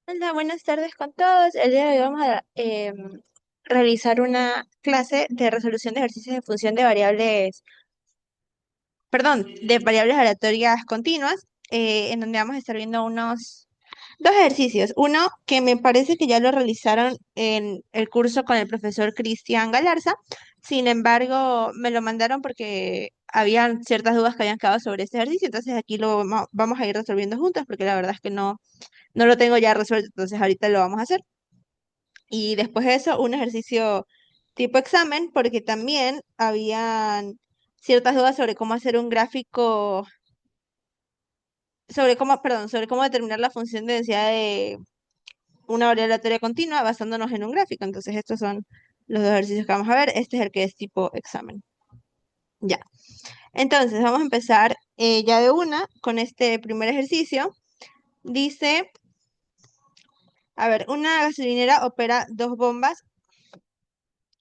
Hola, buenas tardes con todos. El día de hoy vamos a realizar una clase de resolución de ejercicios de función de variables, perdón, de variables aleatorias continuas, en donde vamos a estar viendo unos dos ejercicios. Uno que me parece que ya lo realizaron en el curso con el profesor Cristian Galarza. Sin embargo, me lo mandaron porque habían ciertas dudas que habían quedado sobre este ejercicio. Entonces aquí lo vamos a ir resolviendo juntos porque la verdad es que no lo tengo ya resuelto. Entonces ahorita lo vamos a hacer. Y después de eso, un ejercicio tipo examen, porque también habían ciertas dudas sobre cómo hacer un gráfico, sobre cómo, perdón, sobre cómo determinar la función de densidad de una variable aleatoria continua basándonos en un gráfico. Entonces, estos son los dos ejercicios que vamos a ver. Este es el que es tipo examen. Ya. Entonces, vamos a empezar ya de una con este primer ejercicio. Dice, a ver, una gasolinera opera dos bombas.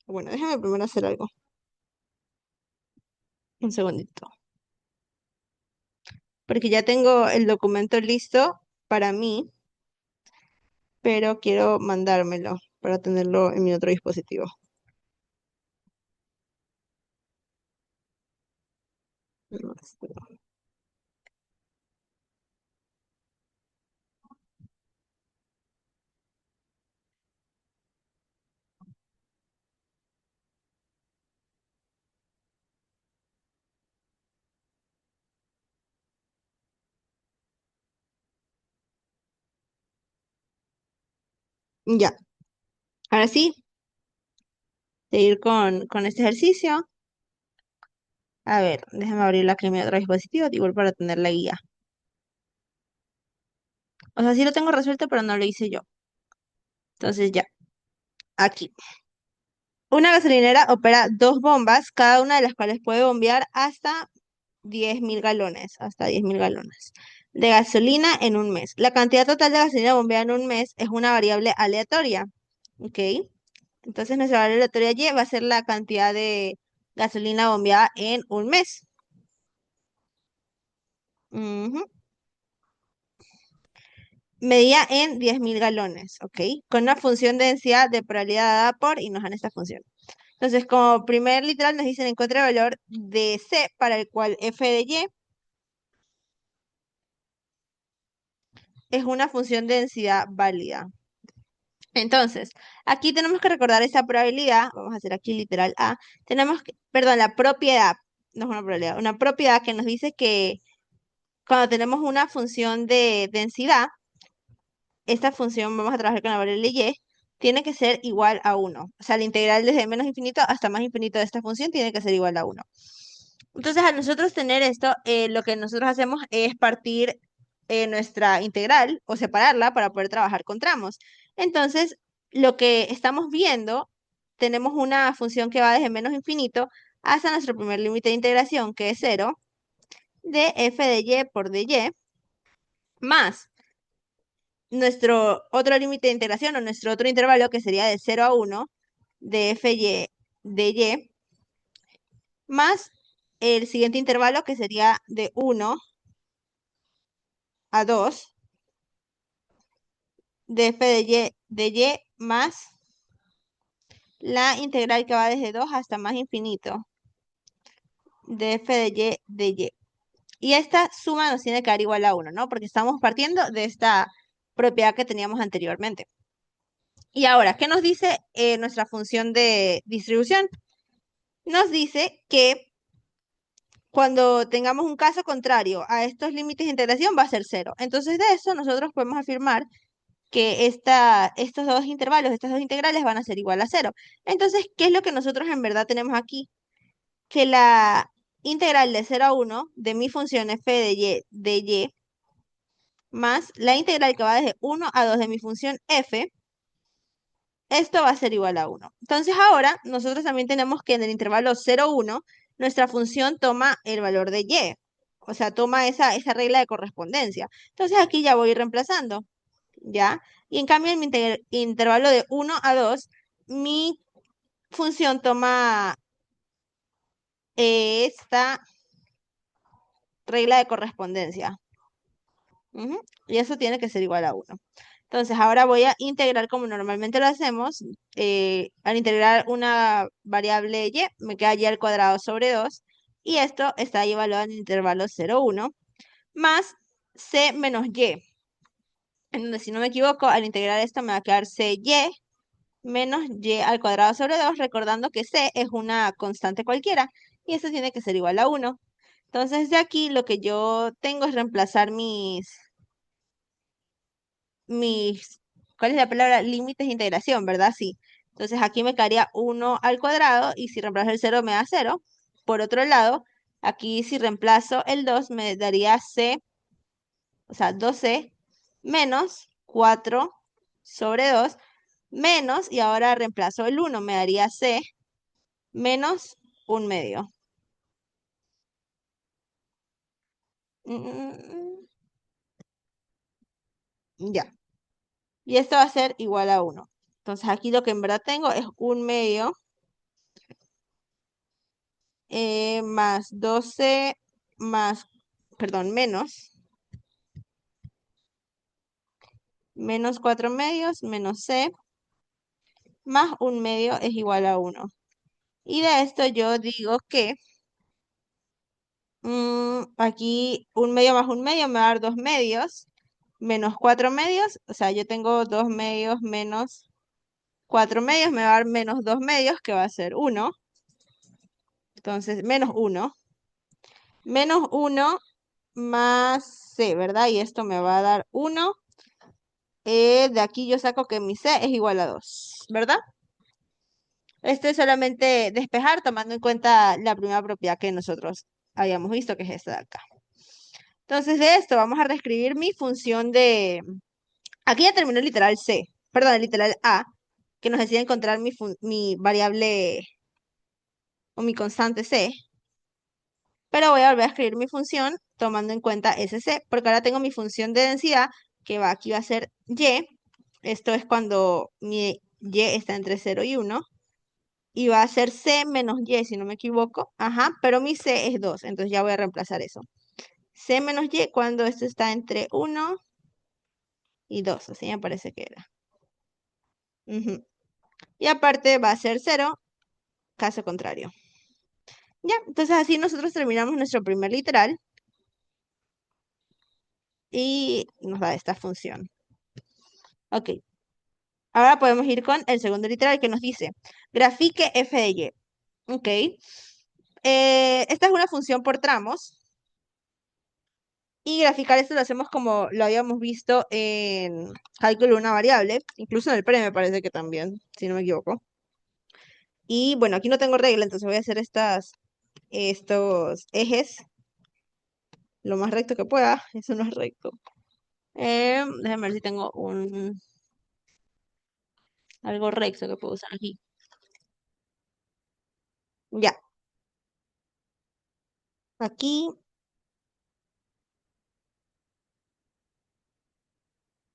Bueno, déjame primero hacer algo. Un segundito. Porque ya tengo el documento listo para mí, pero quiero mandármelo para tenerlo en mi otro dispositivo. No, ya, ahora sí, seguir con este ejercicio. A ver, déjame abrir aquí mi otro dispositivo, igual para tener la guía. O sea, sí lo tengo resuelto, pero no lo hice yo. Entonces ya, aquí. Una gasolinera opera dos bombas, cada una de las cuales puede bombear hasta 10.000 galones, hasta 10.000 galones de gasolina en un mes. La cantidad total de gasolina bombeada en un mes es una variable aleatoria, ¿ok? Entonces nuestra variable aleatoria Y va a ser la cantidad de gasolina bombeada en un mes. Ujú. Medida en 10.000 galones, ¿ok? Con una función de densidad de probabilidad dada por, y nos dan esta función. Entonces, como primer literal nos dicen encuentra el valor de C para el cual f de Y es una función de densidad válida. Entonces, aquí tenemos que recordar esa probabilidad, vamos a hacer aquí literal A, perdón, la propiedad, no es una probabilidad, una propiedad que nos dice que cuando tenemos una función de densidad, esta función, vamos a trabajar con la variable Y, tiene que ser igual a 1. O sea, la integral desde menos infinito hasta más infinito de esta función tiene que ser igual a 1. Entonces, al nosotros tener esto, lo que nosotros hacemos es partir nuestra integral o separarla para poder trabajar con tramos. Entonces, lo que estamos viendo, tenemos una función que va desde menos infinito hasta nuestro primer límite de integración, que es 0, de f de y por dy, más nuestro otro límite de integración o nuestro otro intervalo, que sería de 0 a 1, de fy de y, más el siguiente intervalo, que sería de 1 a 2 de f de y más la integral que va desde 2 hasta más infinito de f de y. Y esta suma nos tiene que dar igual a 1, ¿no? Porque estamos partiendo de esta propiedad que teníamos anteriormente. Y ahora, ¿qué nos dice nuestra función de distribución? Nos dice que cuando tengamos un caso contrario a estos límites de integración va a ser 0. Entonces de eso nosotros podemos afirmar que estos dos intervalos, estas dos integrales van a ser igual a 0. Entonces, ¿qué es lo que nosotros en verdad tenemos aquí? Que la integral de 0 a 1 de mi función f de y más la integral que va desde 1 a 2 de mi función f, esto va a ser igual a 1. Entonces ahora nosotros también tenemos que en el intervalo 0, 1, nuestra función toma el valor de y. O sea, toma esa regla de correspondencia. Entonces aquí ya voy reemplazando. ¿Ya? Y en cambio, en mi intervalo de 1 a 2, mi función toma esta regla de correspondencia. Ujú. Y eso tiene que ser igual a 1. Entonces, ahora voy a integrar como normalmente lo hacemos. Al integrar una variable y, me queda y al cuadrado sobre 2. Y esto está ahí evaluado en el intervalo 0, 1, más c menos y. En donde, si no me equivoco, al integrar esto me va a quedar cy menos y al cuadrado sobre 2, recordando que c es una constante cualquiera. Y eso tiene que ser igual a 1. Entonces, de aquí lo que yo tengo es reemplazar mis, ¿cuál es la palabra? Límites de integración, ¿verdad? Sí. Entonces aquí me quedaría 1 al cuadrado y si reemplazo el 0 me da 0. Por otro lado, aquí si reemplazo el 2 me daría c, o sea, 2c menos 4 sobre 2 menos, y ahora reemplazo el 1, me daría c menos 1/2. Mm, ya. Y esto va a ser igual a 1. Entonces aquí lo que en verdad tengo es 1/2 más 12 más, perdón, menos 4/2 menos c más 1/2 es igual a 1. Y de esto yo digo que aquí 1/2 más 1/2 me va a dar 2/2 menos 4/2. O sea, yo tengo 2/2 menos 4/2 me va a dar menos 2/2, que va a ser 1. Entonces, menos 1. Menos 1 más c, ¿verdad? Y esto me va a dar 1. De aquí yo saco que mi c es igual a 2, ¿verdad? Esto es solamente despejar tomando en cuenta la primera propiedad que nosotros habíamos visto, que es esta de acá. Entonces, de esto vamos a reescribir mi función de... Aquí ya terminó el literal c, perdón, el literal a, que nos decía encontrar mi variable o mi constante c. Pero voy a volver a escribir mi función tomando en cuenta ese c, porque ahora tengo mi función de densidad, que va aquí va a ser y. Esto es cuando mi y está entre 0 y 1. Y va a ser c menos y, si no me equivoco. Ajá, pero mi c es 2, entonces ya voy a reemplazar eso. C menos y cuando esto está entre 1 y 2, así me parece que era. Ujú. Y aparte va a ser 0, caso contrario. Ya, entonces así nosotros terminamos nuestro primer literal y nos da esta función. Ok, ahora podemos ir con el segundo literal que nos dice, grafique f de y. Ok, esta es una función por tramos. Y graficar esto lo hacemos como lo habíamos visto en cálculo de una variable, incluso en el pre me parece que también, si no me equivoco. Y bueno, aquí no tengo regla, entonces voy a hacer estos ejes lo más recto que pueda. Eso no es recto. Déjame ver si tengo algo recto que puedo usar aquí. Ya, aquí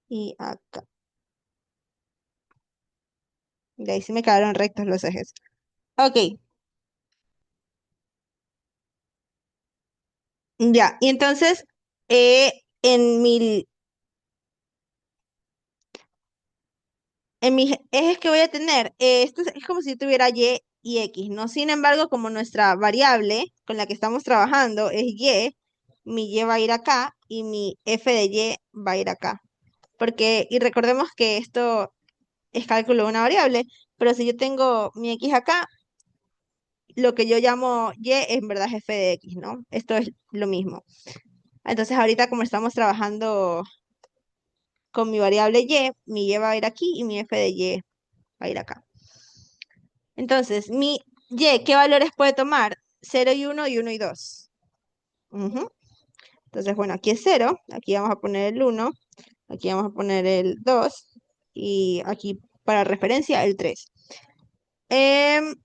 y acá. Y ahí sí me quedaron rectos los ejes. Ok, ya. Y entonces, eh, en mi en mis ejes que voy a tener, esto es como si tuviera y x, ¿no? Sin embargo, como nuestra variable con la que estamos trabajando es y, mi y va a ir acá y mi f de y va a ir acá. Porque, y recordemos que esto es cálculo de una variable, pero si yo tengo mi x acá, lo que yo llamo y en verdad es f de x, ¿no? Esto es lo mismo. Entonces, ahorita como estamos trabajando con mi variable y, mi y va a ir aquí y mi f de y va a ir acá. Entonces, mi y, ¿qué valores puede tomar? 0 y 1 y 1 y 2. Ujú. Entonces, bueno, aquí es 0, aquí vamos a poner el 1, aquí vamos a poner el 2 y aquí para referencia el 3. Em,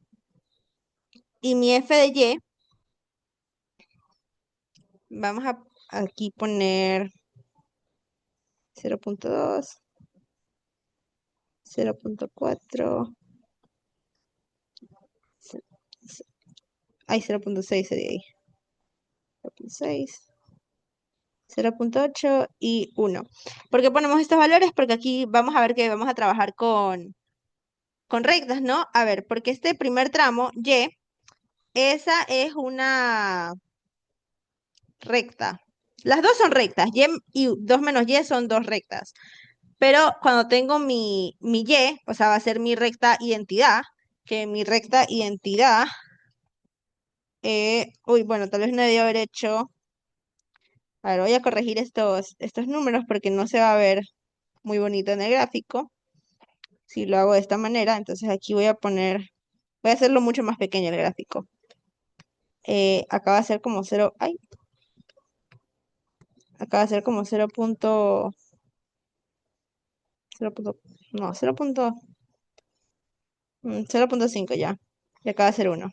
y mi f de y, vamos a aquí poner 0.2, 0.4, hay 0.6 sería ahí. 0.6. 0.8 y 1. ¿Por qué ponemos estos valores? Porque aquí vamos a ver que vamos a trabajar con rectas, ¿no? A ver, porque este primer tramo, Y, esa es una recta. Las dos son rectas, Y 2 menos Y son dos rectas. Pero cuando tengo mi Y, o sea, va a ser mi recta identidad, que mi recta identidad, uy, bueno, tal vez no debía haber hecho, a ver, voy a corregir estos números porque no se va a ver muy bonito en el gráfico. Si lo hago de esta manera, entonces aquí voy a hacerlo mucho más pequeño el gráfico. Acá va a ser como 0, ay, acá va a ser como 0 no, 0.5 ya. Y acá va a ser 1,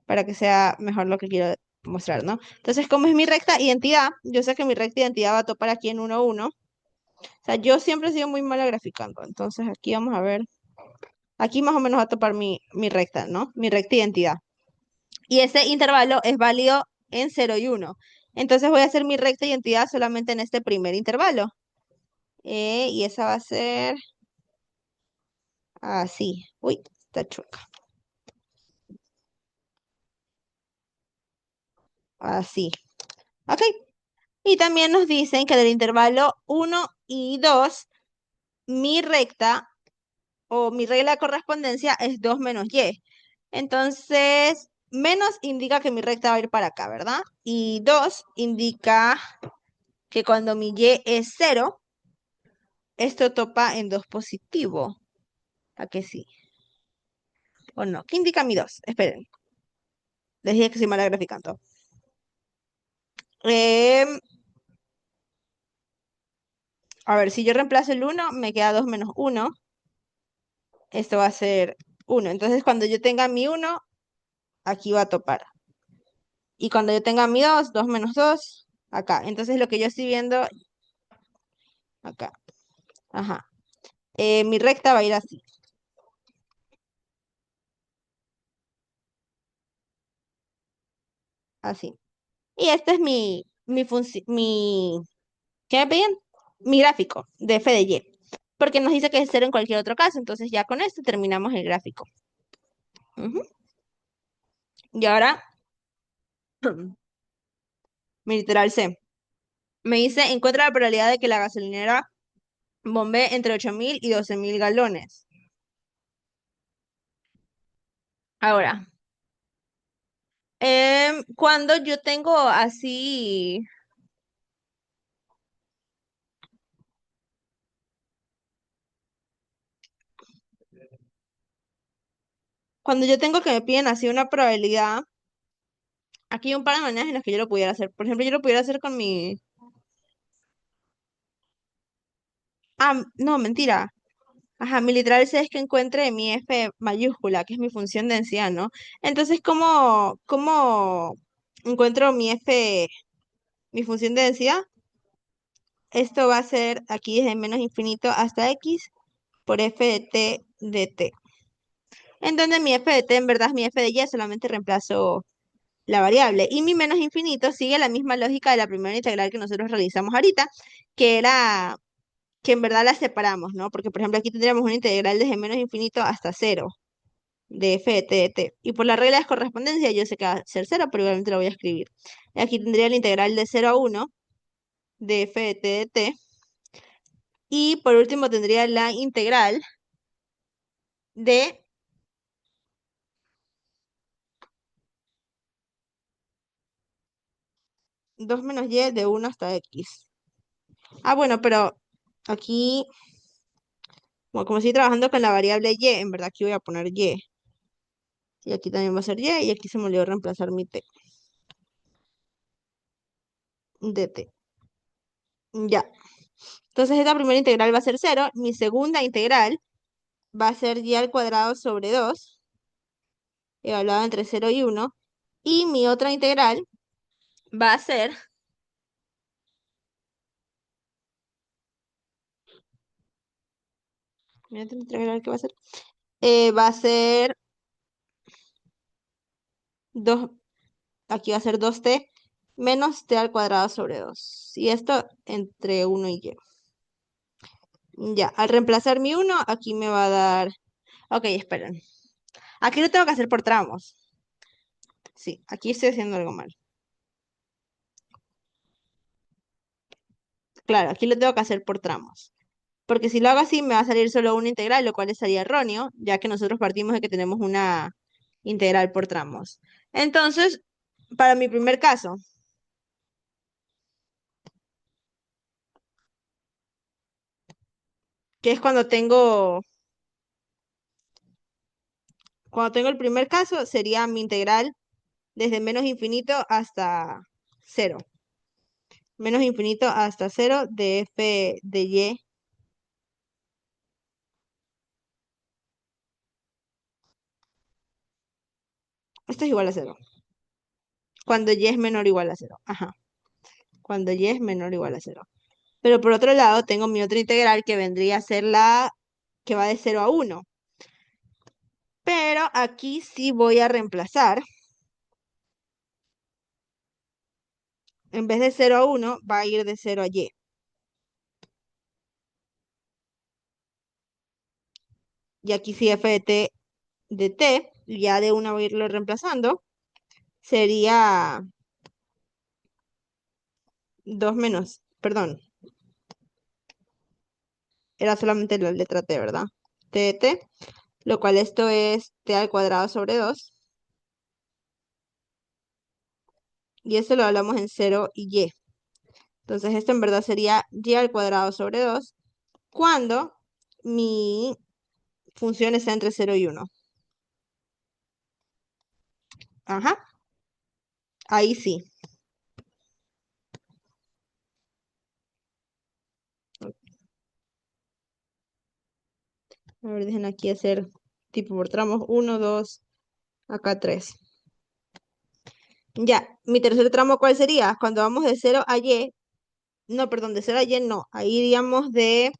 para que sea mejor lo que quiero mostrar, ¿no? Entonces, como es mi recta identidad, yo sé que mi recta identidad va a topar aquí en 1, 1. O sea, yo siempre he sido muy mala graficando, entonces aquí vamos a ver. Aquí más o menos va a topar mi recta, ¿no? Mi recta identidad. Y ese intervalo es válido en 0 y 1. Entonces voy a hacer mi recta identidad solamente en este primer intervalo. Y esa va a ser así. Uy, está chueca. Así. Ok. Y también nos dicen que del intervalo 1 y 2, mi recta o mi regla de correspondencia es 2 menos y. Entonces, menos indica que mi recta va a ir para acá, ¿verdad? Y 2 indica que cuando mi y es 0, esto topa en 2 positivo. ¿A que sí? ¿O no? ¿Qué indica mi 2? Esperen, les dije que soy mala graficando. Em, a ver, si yo reemplazo el 1, me queda 2 menos 1. Esto va a ser 1. Entonces, cuando yo tenga mi 1, aquí va a topar. Y cuando yo tenga mi 2, 2 menos 2, acá. Entonces, lo que yo estoy viendo, acá. Ajá. Mi recta va a ir así. Así. Y este es ¿qué me pedían? Mi gráfico de f de y. Porque nos dice que es 0 en cualquier otro caso. Entonces, ya con esto terminamos el gráfico. Ujú. Y ahora, mi literal C. Me dice, encuentra la probabilidad de que la gasolinera bombee entre 8.000 y 12.000 galones. Ahora, cuando yo tengo así, cuando yo tengo que me piden así una probabilidad, aquí hay un par de maneras en las que yo lo pudiera hacer. Por ejemplo, yo lo pudiera hacer con mi... Ah, no, mentira. Ajá, mi literal C es que encuentre mi F mayúscula, que es mi función de densidad, ¿no? Entonces, ¿cómo encuentro mi F, mi función de densidad? Esto va a ser aquí desde menos infinito hasta X por F de T de T. En donde mi F de T en verdad es mi F de Y, solamente reemplazo la variable. Y mi menos infinito sigue la misma lógica de la primera integral que nosotros realizamos ahorita, que era que en verdad la separamos, ¿no? Porque, por ejemplo, aquí tendríamos una integral desde menos infinito hasta 0 de f de t de t. Y por la regla de correspondencia yo sé que va a ser 0, pero igualmente lo voy a escribir. Y aquí tendría la integral de 0 a 1 de f de t de t. Y por último tendría la integral de 2 menos y de 1 hasta x. Ah, bueno, pero aquí, como estoy trabajando con la variable y, en verdad aquí voy a poner y. Y aquí también va a ser y aquí se me olvidó reemplazar mi t de t. Ya. Entonces esta primera integral va a ser 0. Mi segunda integral va a ser y al cuadrado sobre 2, evaluado entre 0 y 1. Y mi otra integral va a ser, mi otra integral que va a ser 2, aquí va a ser 2t menos t al cuadrado sobre 2. Y esto entre 1 y y. Ya, al reemplazar mi 1, aquí me va a dar... Ok, esperen. Aquí lo tengo que hacer por tramos. Sí, aquí estoy haciendo algo mal. Claro, aquí lo tengo que hacer por tramos. Porque si lo hago así, me va a salir solo una integral, lo cual estaría erróneo, ya que nosotros partimos de que tenemos una integral por tramos. Entonces, para mi primer caso, que es cuando tengo el primer caso, sería mi integral desde menos infinito hasta cero. Menos infinito hasta cero de f de y. Esto es igual a cero. Cuando y es menor o igual a cero. Ajá. Cuando y es menor o igual a cero. Pero por otro lado, tengo mi otra integral que vendría a ser la que va de 0 a 1. Pero aquí sí voy a reemplazar. En vez de 0 a 1, va a ir de 0 a y. Y aquí sí f de t, ya de una voy a irlo reemplazando, sería 2 menos, perdón, era solamente la letra t, ¿verdad? T de t, lo cual esto es t al cuadrado sobre 2. Y esto lo hablamos en 0 y y. Entonces esto en verdad sería y al cuadrado sobre 2 cuando mi función está entre 0 y 1. Ajá, ahí sí. A ver, dejen aquí hacer tipo por tramos. 1, 2, acá 3. Ya, mi tercer tramo, ¿cuál sería? Cuando vamos de 0 a y, no, perdón, de 0 a y no, ahí iríamos de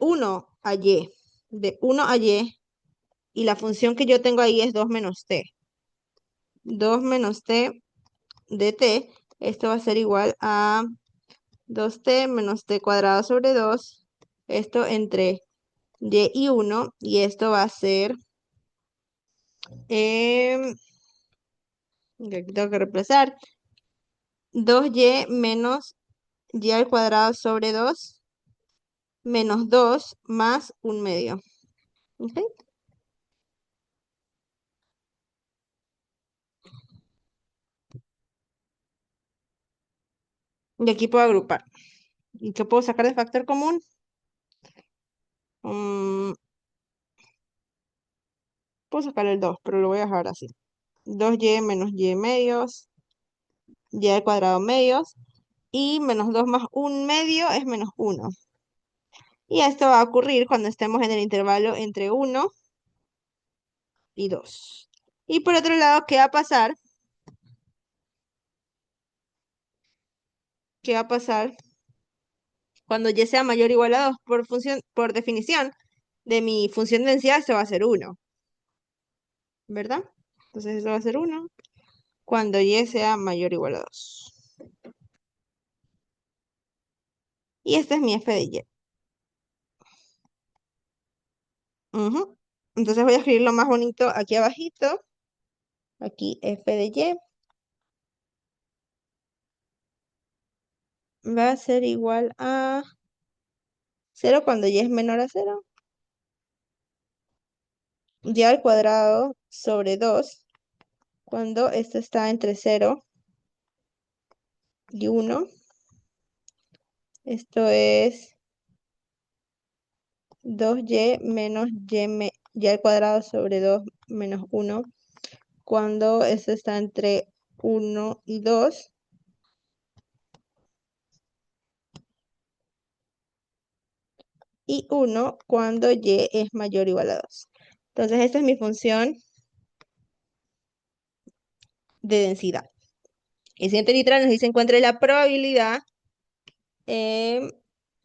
1 a y, de 1 a y la función que yo tengo ahí es 2 menos t. 2 menos t de t, esto va a ser igual a 2t menos t cuadrado sobre 2, esto entre y 1, y esto va a ser, em, aquí tengo que reemplazar, 2y menos y al cuadrado sobre 2 menos 2 más un medio. ¿Ok? Y aquí puedo agrupar. ¿Y qué puedo sacar de factor común? Mm, puedo sacar el 2, pero lo voy a dejar así. 2y menos y medios, y al cuadrado medios, y menos 2 más un medio es menos 1. Y esto va a ocurrir cuando estemos en el intervalo entre 1 y 2. Y por otro lado, ¿qué va a pasar? ¿Qué va a pasar cuando y sea mayor o igual a 2? Por definición de mi función de densidad, esto va a ser 1, ¿verdad? Entonces esto va a ser 1 cuando y sea mayor o igual a 2. Y este es mi f de y. Ujú. Entonces voy a escribirlo más bonito aquí abajito. Aquí f de y va a ser igual a 0 cuando y es menor a 0. Y al cuadrado sobre 2 cuando esto está entre 0 y 1. Esto es 2y menos y al cuadrado sobre 2 menos 1 cuando esto está entre 1 y 2. Y 1 cuando y es mayor o igual a 2. Entonces esta es mi función de densidad. El siguiente literal nos dice encuentre la probabilidad em,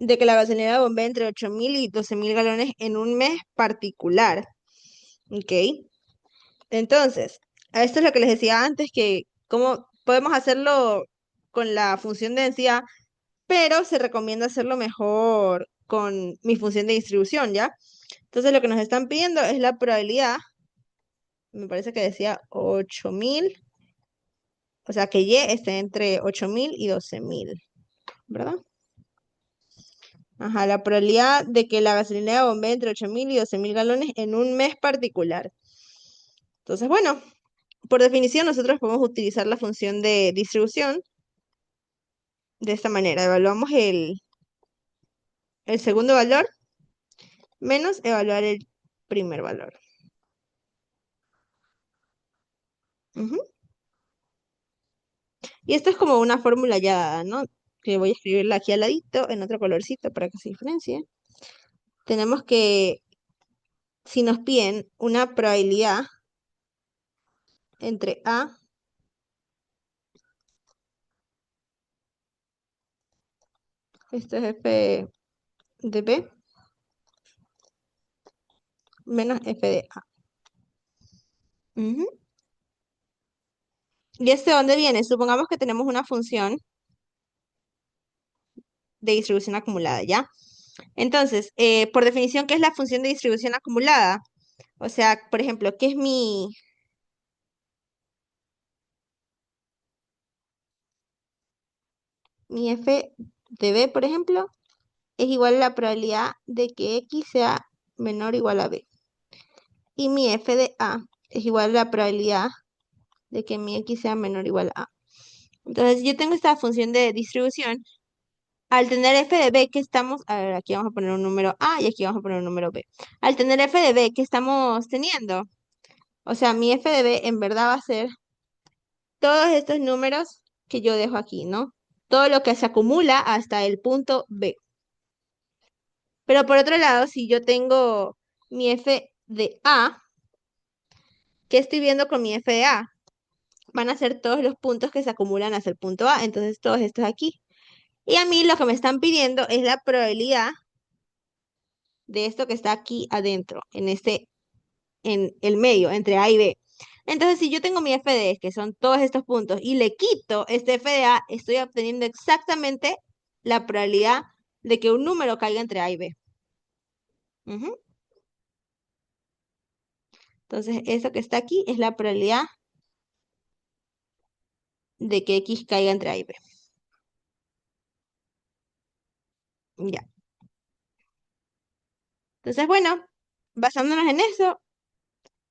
de que la gasolinera bombee entre 8.000 y 12.000 galones en un mes particular. ¿Ok? Entonces, a esto es lo que les decía antes, que cómo podemos hacerlo con la función de densidad, pero se recomienda hacerlo mejor con mi función de distribución, ¿ya? Entonces lo que nos están pidiendo es la probabilidad, me parece que decía 8000, o sea que Y esté entre 8000 y 12000, ¿verdad? Ajá, la probabilidad de que la gasolinera bombee entre 8000 y 12000 galones en un mes particular. Entonces, bueno, por definición nosotros podemos utilizar la función de distribución de esta manera. Evaluamos el segundo valor menos evaluar el primer valor. Ujú. Y esto es como una fórmula ya dada, ¿no? Que voy a escribirla aquí al ladito en otro colorcito para que se diferencie. Tenemos que, si nos piden una probabilidad entre A, esto es F de B, menos F de A. Ujú. ¿Y esto de dónde viene? Supongamos que tenemos una función de distribución acumulada, ¿ya? Entonces, por definición, ¿qué es la función de distribución acumulada? O sea, por ejemplo, ¿qué es mi F de B, por ejemplo? Es igual a la probabilidad de que X sea menor o igual a B. Y mi F de A es igual a la probabilidad de que mi X sea menor o igual a A. Entonces, yo tengo esta función de distribución. Al tener F de B, ¿qué estamos? A ver, aquí vamos a poner un número A y aquí vamos a poner un número B. Al tener F de B, ¿qué estamos teniendo? O sea, mi F de B en verdad va a ser todos estos números que yo dejo aquí, ¿no? Todo lo que se acumula hasta el punto B. Pero por otro lado, si yo tengo mi F de A, ¿qué estoy viendo con mi F de A? Van a ser todos los puntos que se acumulan hasta el punto A, entonces todos estos aquí. Y a mí lo que me están pidiendo es la probabilidad de esto que está aquí adentro, en el medio, entre A y B. Entonces, si yo tengo mi F de E, que son todos estos puntos, y le quito este F de A, estoy obteniendo exactamente la probabilidad de que un número caiga entre A y B. Ujú. Entonces, eso que está aquí es la probabilidad de que X caiga entre A y B. Ya. Entonces, bueno, basándonos en eso,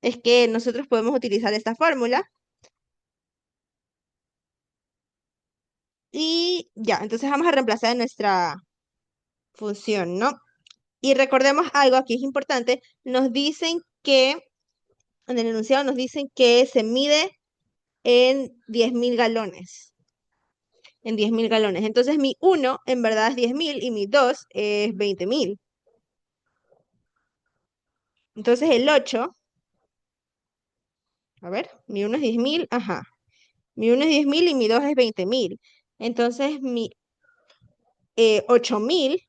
es que nosotros podemos utilizar esta fórmula. Y ya, entonces vamos a reemplazar nuestra función, ¿no? Y recordemos algo aquí es importante, nos dicen que, en el enunciado nos dicen que se mide en 10.000 galones, en 10.000 galones. Entonces mi 1 en verdad es 10.000 y mi 2 es 20.000. Entonces el 8, a ver, mi 1 es 10.000, ajá. Mi 1 es 10.000 y mi 2 es 20.000. Entonces mi 8.000,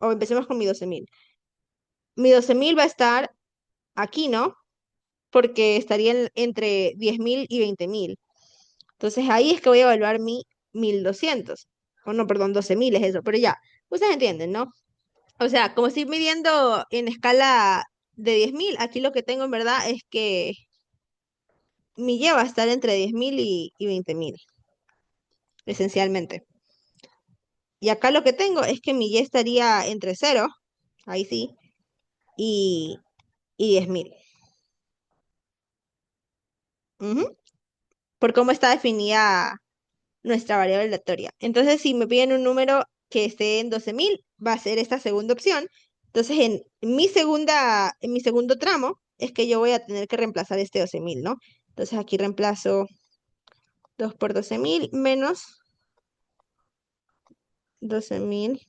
o empecemos con mi 12.000. Mi 12.000 va a estar aquí, ¿no? Porque estaría entre 10.000 y 20.000. Entonces ahí es que voy a evaluar mi 1.200. O no, perdón, 12.000 es eso, pero ya, ustedes entienden, ¿no? O sea, como estoy midiendo en escala de 10.000, aquí lo que tengo en verdad es que mi Y va a estar entre 10.000 y 20.000, esencialmente. Y acá lo que tengo es que mi Y estaría entre 0, ahí sí, y, y 10.000. Ujú. Por cómo está definida nuestra variable aleatoria. Entonces, si me piden un número que esté en 12.000, va a ser esta segunda opción. Entonces, en mi segundo tramo, es que yo voy a tener que reemplazar este 12.000, ¿no? Entonces, aquí reemplazo 2 por 12.000 menos 12.000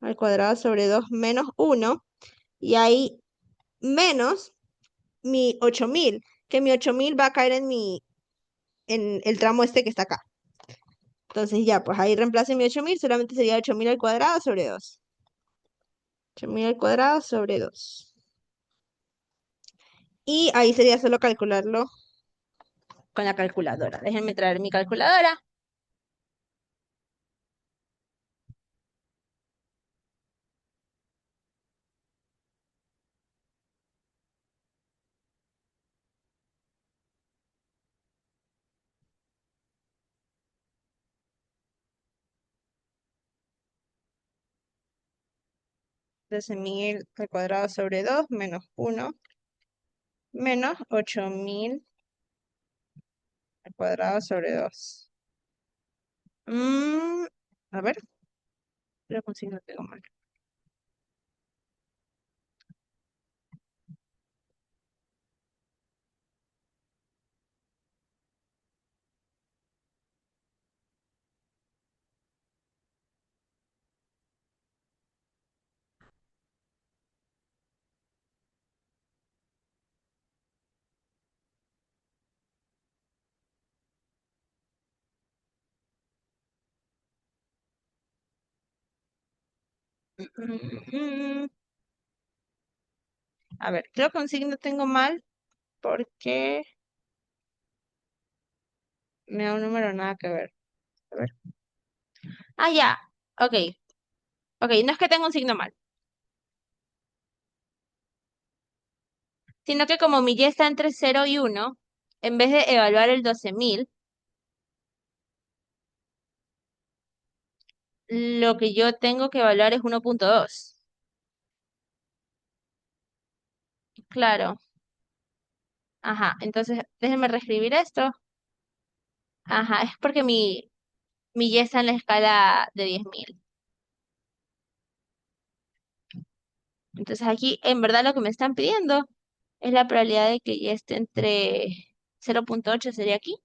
al cuadrado sobre 2 menos 1. Y ahí menos mi 8.000, que mi 8.000 va a caer en el tramo este que está acá. Entonces ya, pues ahí reemplace mi 8.000, solamente sería 8.000 al cuadrado sobre 2. 8.000 al cuadrado sobre 2. Y ahí sería solo calcularlo con la calculadora. Déjenme traer mi calculadora. Doce mil al cuadrado sobre 2 menos uno menos 8000 al cuadrado sobre 2. Mm, a ver, lo consigo, tengo mal. Mm, A ver, creo que un signo tengo mal porque me da un número nada que ver. A ver. Ah, ya. Ok. Ok, no es que tenga un signo mal, sino que como mi y está entre 0 y 1, en vez de evaluar el 12000, lo que yo tengo que evaluar es 1.2. Claro. Ajá. Entonces, déjenme reescribir esto. Ajá. Es porque mi y está en la escala de 10.000. Entonces, aquí, en verdad, lo que me están pidiendo es la probabilidad de que y esté entre 0.8 sería aquí.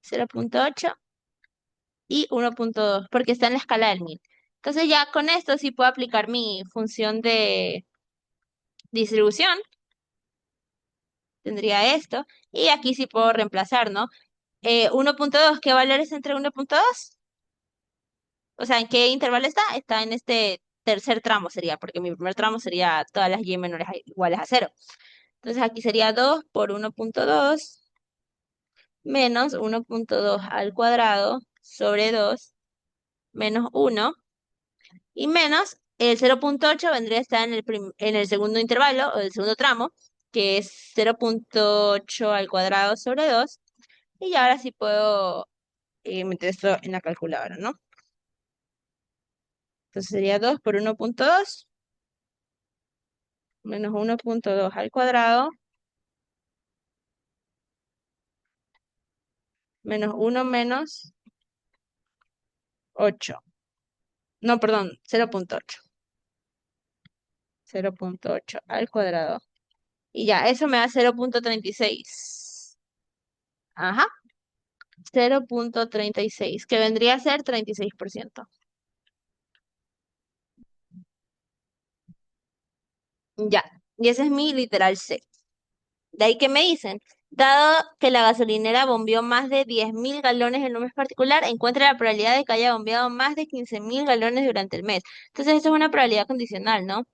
0.8 y 1.2, porque está en la escala del 1000. Entonces ya con esto sí puedo aplicar mi función de distribución, tendría esto, y aquí sí puedo reemplazar, ¿no? 1.2, ¿qué valor es entre 1.2? O sea, ¿en qué intervalo está? Está en este tercer tramo sería, porque mi primer tramo sería todas las y menores iguales a 0. Entonces aquí sería 2 por 1.2 menos 1.2 al cuadrado sobre 2 menos 1 y menos el 0.8 vendría a estar en el segundo intervalo o el segundo tramo, que es 0.8 al cuadrado sobre 2. Y ya ahora sí puedo meter esto en la calculadora, ¿no? Entonces sería 2 por 1.2 menos 1.2 al cuadrado menos 1 menos 8. No, perdón, 0.8. 0.8 al cuadrado. Y ya, eso me da 0.36. Ajá, 0.36, que vendría a ser 36%. Ya, y ese es mi literal C. De ahí que me dicen, dado que la gasolinera bombeó más de 10.000 galones en un mes particular, encuentra la probabilidad de que haya bombeado más de 15.000 galones durante el mes. Entonces, eso es una probabilidad condicional, ¿no?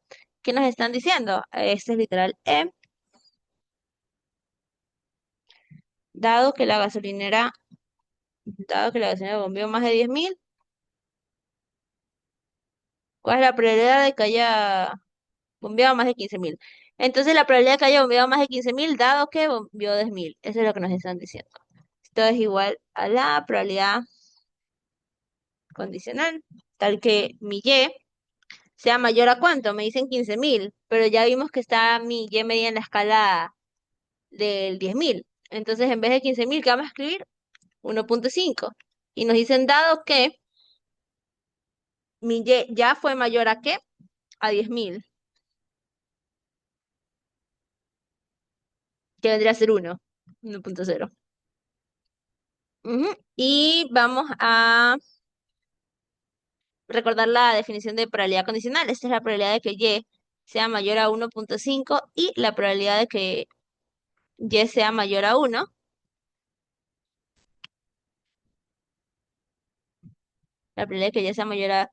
¿Qué nos están diciendo? Este es literal E. Dado que la gasolinera, dado que la gasolinera bombeó más de 10.000, ¿cuál es la probabilidad de que haya bombeado más de 15.000? Entonces, la probabilidad de que haya bombeado más de 15.000, dado que bombeó 10.000. Eso es lo que nos están diciendo. Esto es igual a la probabilidad condicional, tal que mi Y sea mayor a cuánto, me dicen 15.000, pero ya vimos que está mi Y media en la escala del 10.000. Entonces, en vez de 15.000, ¿qué vamos a escribir? 1.5. Y nos dicen, dado que mi Y ya fue mayor a qué? A 10.000, que vendría a ser 1.0. Ujú. Y vamos a recordar la definición de probabilidad condicional. Esta es la probabilidad de que Y sea mayor a 1.5 y la probabilidad de que Y sea mayor a 1. La probabilidad de que Y sea mayor a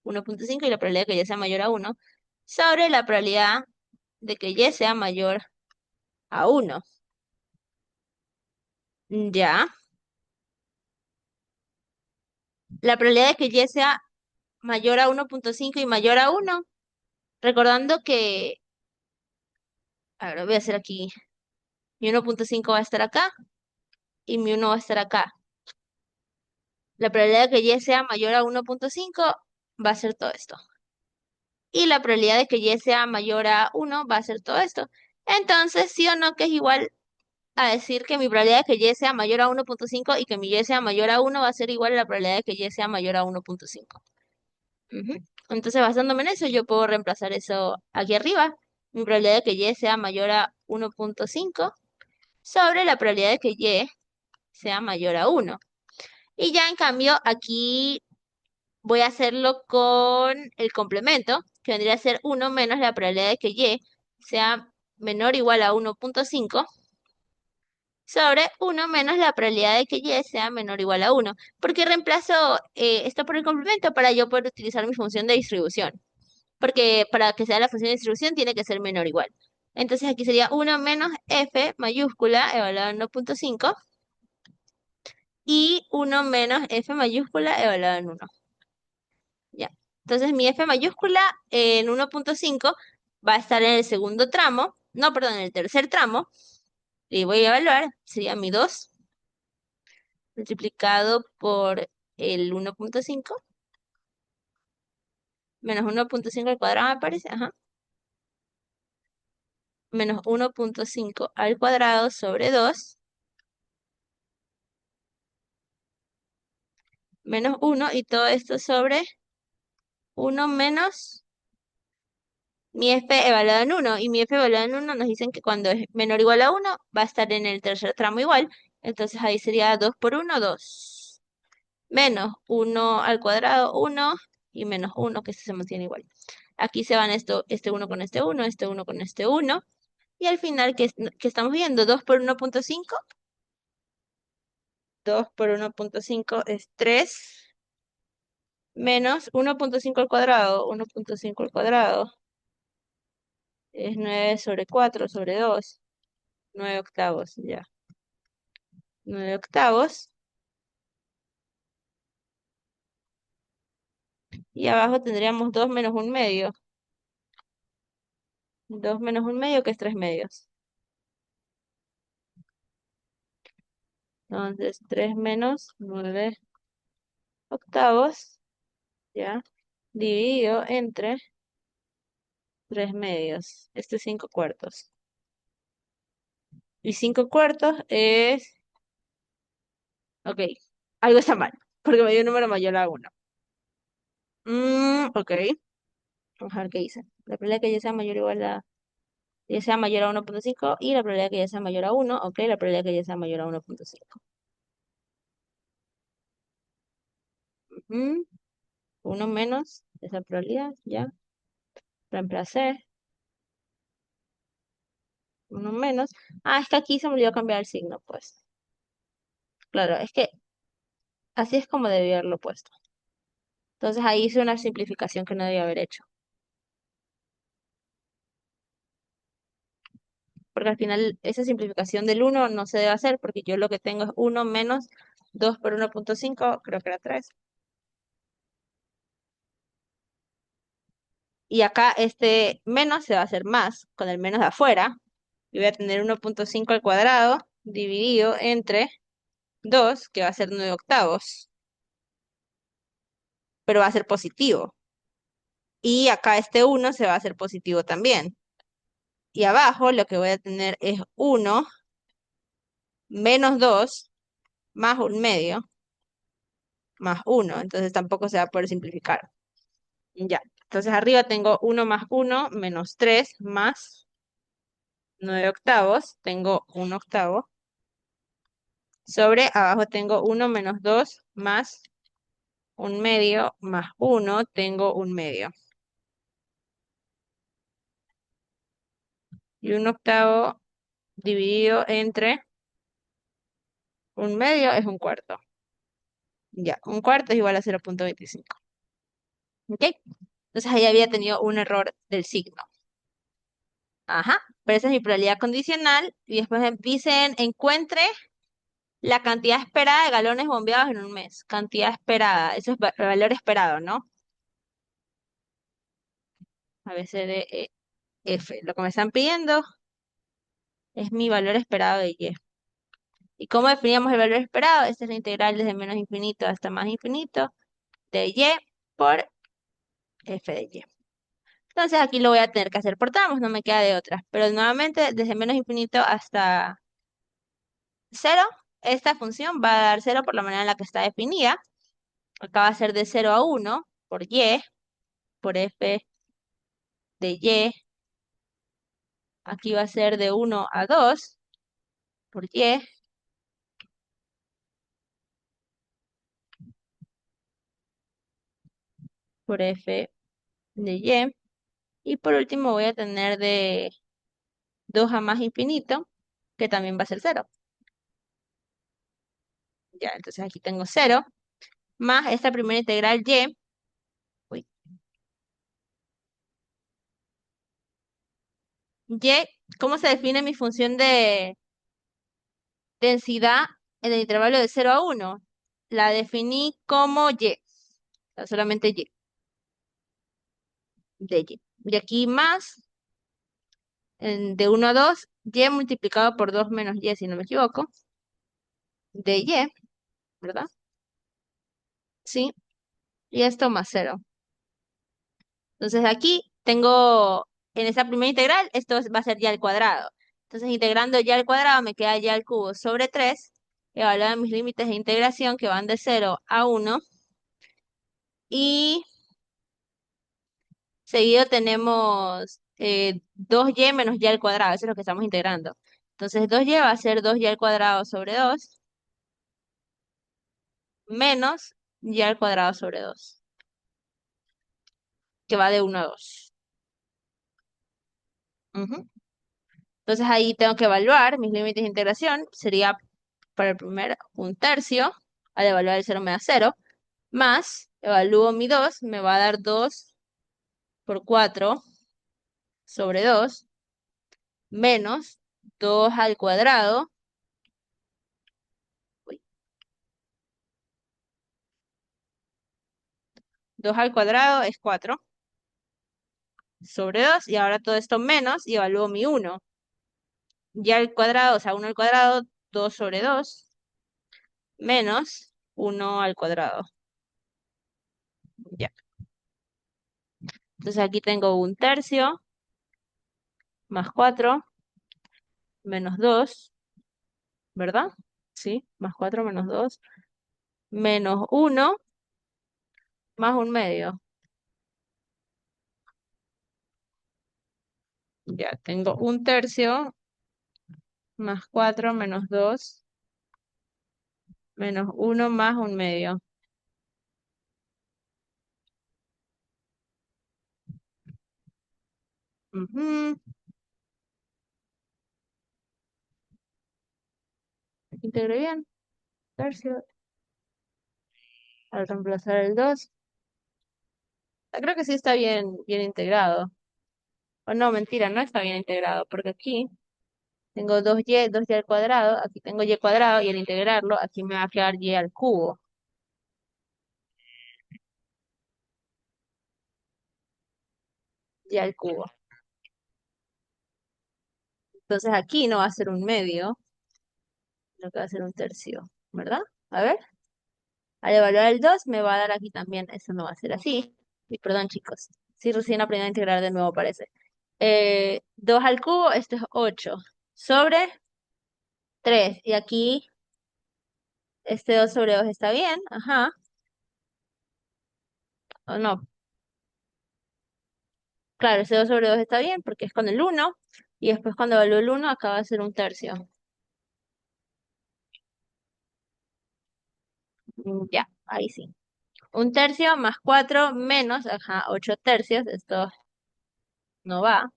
1.5 y la probabilidad de que Y sea mayor a 1 sobre la probabilidad de que Y sea mayor a 1. Ya. La probabilidad de que y sea mayor a 1.5 y mayor a 1. Recordando que, a ver, voy a hacer aquí, mi 1.5 va a estar acá y mi 1 va a estar acá. La probabilidad de que y sea mayor a 1.5 va a ser todo esto. Y la probabilidad de que y sea mayor a 1 va a ser todo esto. Entonces, sí o no, que es igual a decir que mi probabilidad de que y sea mayor a 1.5 y que mi y sea mayor a 1 va a ser igual a la probabilidad de que y sea mayor a 1.5. Ujú. Entonces, basándome en eso, yo puedo reemplazar eso aquí arriba. Mi probabilidad de que y sea mayor a 1.5 sobre la probabilidad de que y sea mayor a 1. Y ya en cambio, aquí voy a hacerlo con el complemento, que vendría a ser 1 menos la probabilidad de que y sea menor o igual a 1.5 sobre 1 menos la probabilidad de que y sea menor o igual a 1. Porque reemplazo esto por el complemento para yo poder utilizar mi función de distribución. Porque para que sea la función de distribución tiene que ser menor o igual. Entonces aquí sería 1 menos f mayúscula evaluado en 1.5 y 1 menos f mayúscula evaluado en 1. Ya. Entonces mi f mayúscula en 1.5 va a estar en el segundo tramo, no, perdón, en el tercer tramo, y voy a evaluar, sería mi 2 multiplicado por el 1.5 menos 1.5 al cuadrado, me parece, ajá, menos 1.5 al cuadrado sobre 2 menos 1 y todo esto sobre 1 menos mi f evaluado en 1. Y mi f evaluado en 1 nos dicen que cuando es menor o igual a 1 va a estar en el tercer tramo igual. Entonces ahí sería 2 por 1, 2. Menos 1 al cuadrado, 1. Y menos 1, que se mantiene igual. Aquí se van esto, este 1 con este 1, este 1 con este 1. Y al final, ¿qué estamos viendo? 2 por 1.5. 2 por 1.5 es 3. Menos 1.5 al cuadrado. 1.5 al cuadrado es 9 sobre 4 sobre 2. 9 octavos, ya. 9 octavos. Y abajo tendríamos 2 menos un medio. 2 menos un medio, que es 3 medios. Entonces, 3 menos 9 octavos, ya, dividido entre 3 medios. Este es 5 cuartos. Y 5 cuartos es... Ok, algo está mal, porque me dio un número mayor a 1. Ok, vamos a ver qué dice. La probabilidad que ya sea mayor o igual a... Ya sea mayor a 1.5 y la probabilidad que ya sea mayor a 1. Ok, la probabilidad que ya sea mayor a 1.5. 1 menos esa probabilidad, ya. Reemplacé. 1 menos. Ah, es que aquí se me olvidó cambiar el signo, pues. Claro, es que así es como debía haberlo puesto. Entonces ahí hice una simplificación que no debía haber hecho. Porque al final esa simplificación del 1 no se debe hacer porque yo lo que tengo es 1 menos 2 por 1.5, creo que era 3. Y acá este menos se va a hacer más con el menos de afuera. Y voy a tener 1.5 al cuadrado dividido entre 2, que va a ser 9 octavos. Pero va a ser positivo. Y acá este 1 se va a hacer positivo también. Y abajo lo que voy a tener es 1 menos 2 más un medio más 1. Entonces tampoco se va a poder simplificar. Ya. Entonces arriba tengo 1 más 1 menos 3 más 9 octavos. Tengo 1 octavo. Sobre abajo tengo 1 menos 2 más un medio más 1. Tengo un medio. Y un octavo dividido entre un medio es un cuarto. Ya, un cuarto es igual a 0.25. ¿Ok? Entonces ahí había tenido un error del signo. Ajá, pero esa es mi probabilidad condicional. Y después dicen, encuentre la cantidad esperada de galones bombeados en un mes. Cantidad esperada, eso es valor esperado, ¿no? A B, C, D, E, F. Lo que me están pidiendo es mi valor esperado de Y. ¿Y cómo definíamos el valor esperado? Esta es la integral desde menos infinito hasta más infinito de Y por F de Y. Entonces aquí lo voy a tener que hacer por tramos, no me queda de otra. Pero nuevamente, desde menos infinito hasta cero, esta función va a dar cero por la manera en la que está definida. Acá va a ser de 0 a 1 por Y, por F de Y. Aquí va a ser de 1 a 2 por Y. Por F de Y. Y por último voy a tener de 2 a más infinito, que también va a ser cero. Ya, entonces aquí tengo cero, más esta primera integral Y. Uy, Y, ¿cómo se define mi función de densidad en el intervalo de 0 a 1? La definí como Y, o sea, solamente Y, de Y. Y aquí más, de 1 a 2, Y multiplicado por 2 menos Y, si no me equivoco, de Y, ¿verdad? Sí, y esto más cero. Entonces aquí tengo, en esa primera integral, esto va a ser Y al cuadrado. Entonces integrando Y al cuadrado me queda Y al cubo sobre 3, evaluando mis límites de integración que van de 0 a 1. Y seguido tenemos 2Y menos Y al cuadrado, eso es lo que estamos integrando. Entonces 2Y va a ser 2Y al cuadrado sobre 2 menos Y al cuadrado sobre 2, que va de 1 a 2. Ujú. Entonces ahí tengo que evaluar mis límites de integración. Sería para el primer un tercio, al evaluar el 0 me da 0, más, evalúo mi 2, me va a dar 2 por 4 sobre 2, menos 2 al cuadrado, uy, 2 al cuadrado es 4 sobre 2, y ahora todo esto menos, y evalúo mi 1. Ya al cuadrado, o sea, 1 al cuadrado, 2 sobre 2, menos 1 al cuadrado. Ya. Entonces aquí tengo un tercio, más 4, menos 2, ¿verdad? Sí, más 4 menos 2, menos 1, más un medio. Ya, tengo un tercio, más 4 menos 2, menos 1, más un medio. Ujú. Integré bien. Tercio, al reemplazar el 2. Creo que sí está bien, bien integrado. O no, mentira, no está bien integrado, porque aquí tengo 2y al cuadrado, aquí tengo y cuadrado, y al integrarlo, aquí me va a quedar y al cubo. Y al cubo. Entonces aquí no va a ser un medio, lo que va a ser un tercio, ¿verdad? A ver, al evaluar el 2 me va a dar aquí también, eso no va a ser así. Y perdón, chicos, sí, recién aprendí a integrar de nuevo, parece. 2 al cubo, esto es 8, sobre 3. Y aquí este 2 sobre 2 está bien, ajá, o no, claro, ese 2 sobre 2 está bien porque es con el 1, y después cuando evalúo el 1 acá va a ser un tercio. Ya, ahí sí. Un tercio más 4 menos, ajá, 8 tercios, esto no va.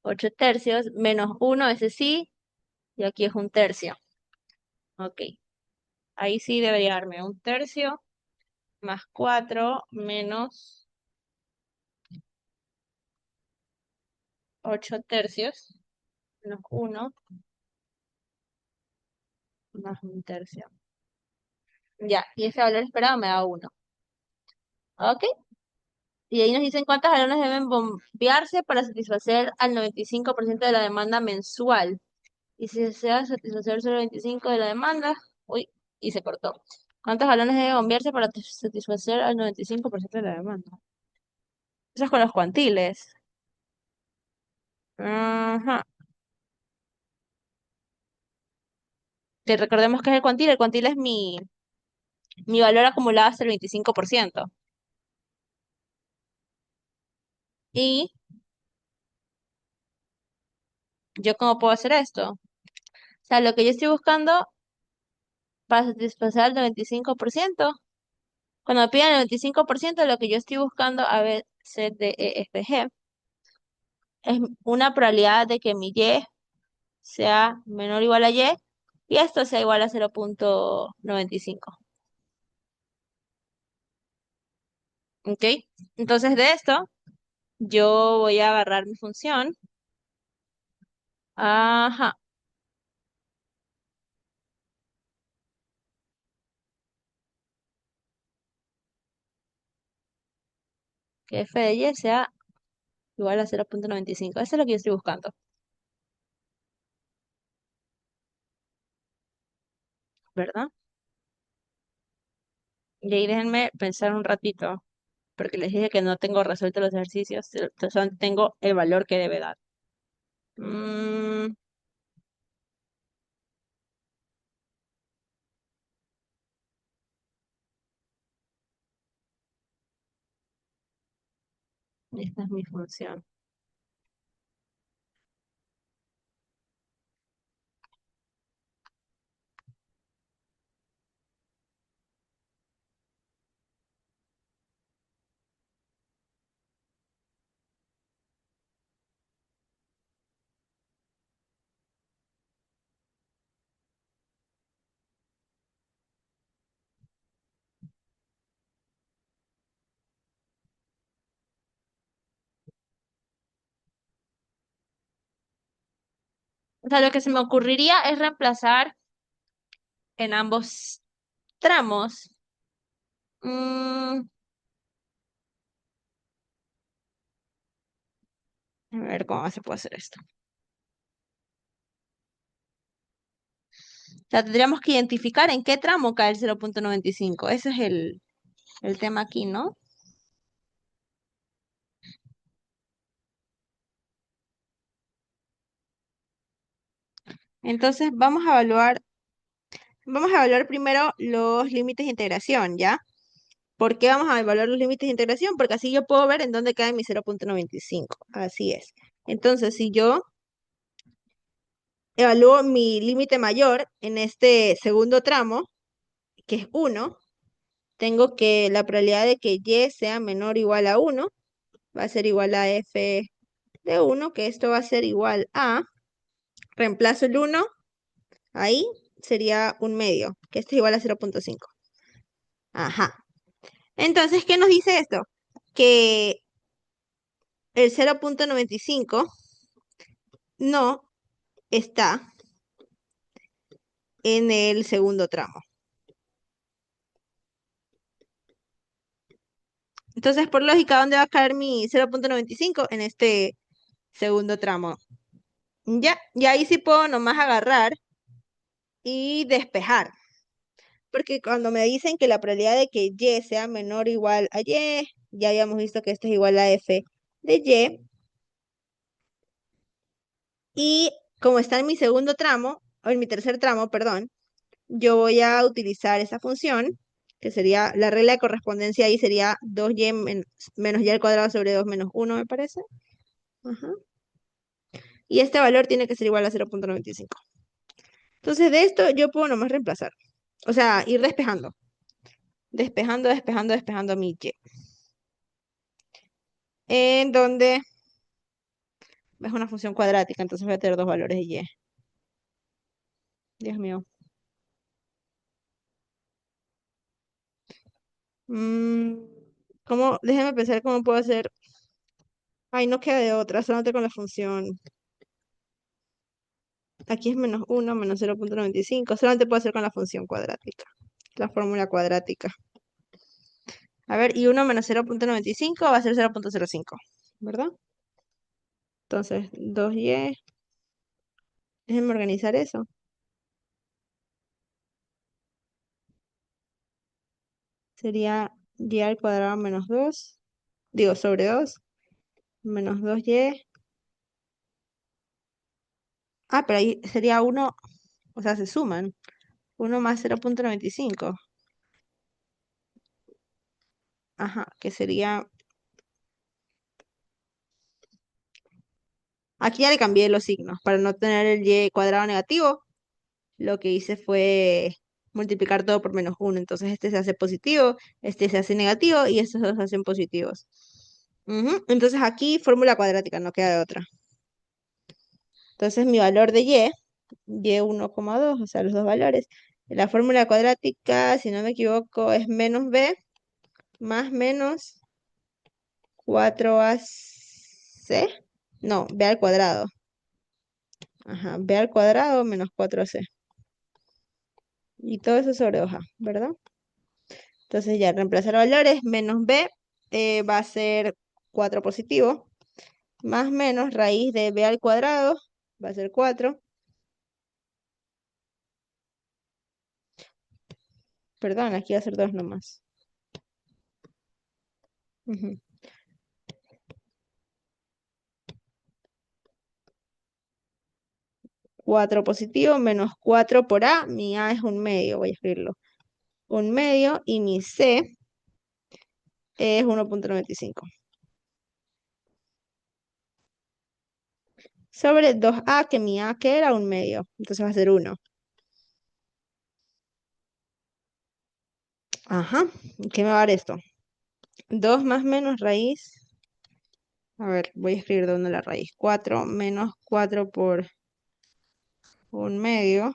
8 tercios menos 1, ese sí, y aquí es un tercio. Ok, ahí sí debería darme un tercio más 4 menos 8 tercios menos 1 más un tercio. Ya, y ese valor esperado me da 1. ¿Ok? Y ahí nos dicen cuántos balones deben bombearse para satisfacer al 95% de la demanda mensual. Y si desea satisfacer solo el 25% de la demanda, uy, y se cortó. ¿Cuántos balones debe bombearse para satisfacer al 95% de la demanda? Eso es con los cuantiles. Ajá. Que recordemos que es el cuantil. El cuantil es mi valor acumulado hasta el 25%. Y yo, ¿cómo puedo hacer esto? O sea, lo que yo estoy buscando para satisfacer el 95%, cuando me piden el 95%, lo que yo estoy buscando, a ver, C, D, E, F, G, es una probabilidad de que mi Y sea menor o igual a Y y esto sea igual a 0,95. ¿Ok? Entonces de esto, yo voy a agarrar mi función. Ajá. Que F de Y sea igual a 0,95. Eso es lo que yo estoy buscando, ¿verdad? Y ahí déjenme pensar un ratito, porque les dije que no tengo resuelto los ejercicios, solo tengo el valor que debe dar. Mm, esta es mi función. O sea, lo que se me ocurriría es reemplazar en ambos tramos. Mm, a ver cómo se puede hacer esto. O sea, tendríamos que identificar en qué tramo cae el 0,95. Ese es el tema aquí, ¿no? Entonces, vamos a evaluar primero los límites de integración, ¿ya? ¿Por qué vamos a evaluar los límites de integración? Porque así yo puedo ver en dónde cae mi 0,95. Así es. Entonces, si yo evalúo mi límite mayor en este segundo tramo, que es 1, tengo que la probabilidad de que Y sea menor o igual a 1 va a ser igual a F de 1, que esto va a ser igual a, reemplazo el 1, ahí sería un medio, que esto es igual a 0,5. Ajá. Entonces, ¿qué nos dice esto? Que el 0,95 no está en el segundo tramo. Entonces, por lógica, ¿dónde va a caer mi 0,95? En este segundo tramo. Ya, y ahí sí puedo nomás agarrar y despejar. Porque cuando me dicen que la probabilidad de que Y sea menor o igual a Y, ya habíamos visto que esto es igual a F de Y. Y como está en mi segundo tramo, o en mi tercer tramo, perdón, yo voy a utilizar esa función, que sería la regla de correspondencia ahí sería 2y menos y al cuadrado sobre 2 menos 1, me parece. Ajá. Y este valor tiene que ser igual a 0,95. Entonces de esto yo puedo nomás reemplazar. O sea, ir despejando. Despejando, despejando, despejando mi y. En donde es una función cuadrática, entonces voy a tener dos valores de y. Dios mío. Mm, ¿Cómo? Déjeme pensar cómo puedo hacer. Ay, no queda de otra, solamente con la función. aquí es -1, -0.95. Solamente puedo hacer con la función cuadrática, la fórmula cuadrática. A ver, y 1 menos 0.95 va a ser 0.05, ¿verdad? Entonces, 2y, déjenme organizar eso. Sería y al cuadrado menos 2, digo, sobre 2, menos 2y. Ah, pero ahí sería 1, o sea, se suman. 1 más 0.95. Ajá, que sería... Aquí ya le cambié los signos para no tener el y cuadrado negativo. Lo que hice fue multiplicar todo por -1. Entonces este se hace positivo, este se hace negativo y estos dos se hacen positivos. Ujú. Entonces aquí fórmula cuadrática, no queda de otra. Entonces mi valor de y 1,2, o sea, los dos valores. La fórmula cuadrática, si no me equivoco, es menos b más menos 4ac. No, b al cuadrado. Ajá, b al cuadrado menos 4ac. Y todo eso sobre hoja, ¿verdad? Entonces ya reemplazar valores, menos b va a ser 4 positivo, más menos raíz de b al cuadrado va a ser 4. Perdón, aquí va a ser 2 nomás. Ujú. 4 positivo menos 4 por a, mi a es un medio, voy a escribirlo. Un medio y mi c es 1.95. Sobre 2a, que mi a que era un medio, entonces va a ser 1. Ajá, ¿qué me va a dar esto? 2 más menos raíz. A ver, voy a escribir de dónde la raíz. 4 menos 4 por un medio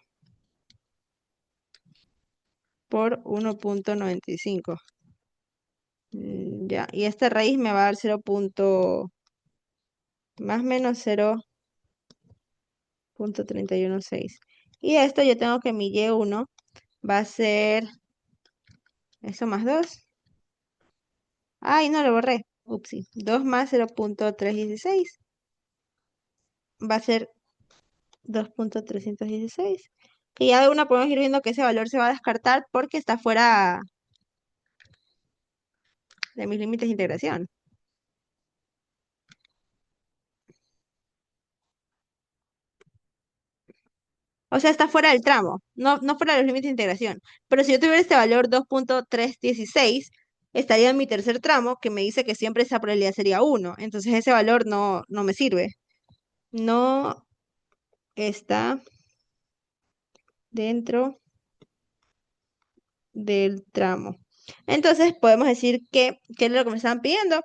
por 1.95. Ya, y esta raíz me va a dar 0. Más menos 0.316. Y esto yo tengo que mi y1 va a ser eso más 2. Ay, no lo borré. Upsi. 2 más 0.316 va a ser 2.316. Y ya de una podemos ir viendo que ese valor se va a descartar porque está fuera de mis límites de integración. O sea, está fuera del tramo, no fuera de los límites de integración. Pero si yo tuviera este valor 2.316, estaría en mi tercer tramo, que me dice que siempre esa probabilidad sería 1. Entonces ese valor no me sirve. No está dentro del tramo. Entonces podemos decir que, ¿qué es lo que me estaban pidiendo?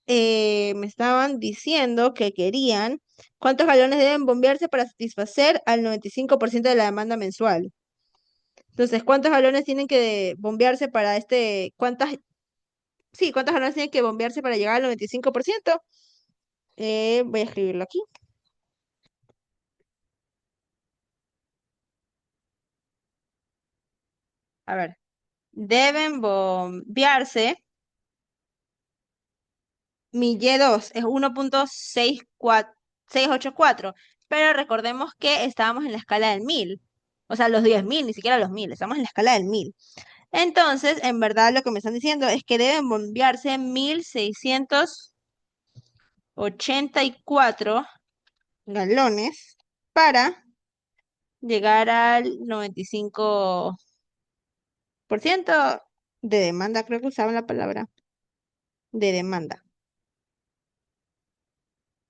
Me estaban diciendo que querían cuántos galones deben bombearse para satisfacer al 95% de la demanda mensual. Entonces, ¿cuántos galones tienen que bombearse para cuántos galones tienen que bombearse para llegar al 95%? Voy a escribirlo aquí. A ver, deben bombearse. Mi Y2 es 1.684, pero recordemos que estábamos en la escala del 1000. O sea, los 10.000, ni siquiera los 1000, estamos en la escala del 1000. Entonces, en verdad lo que me están diciendo es que deben bombearse 1684 galones para llegar al 95% de demanda, creo que usaban la palabra de demanda.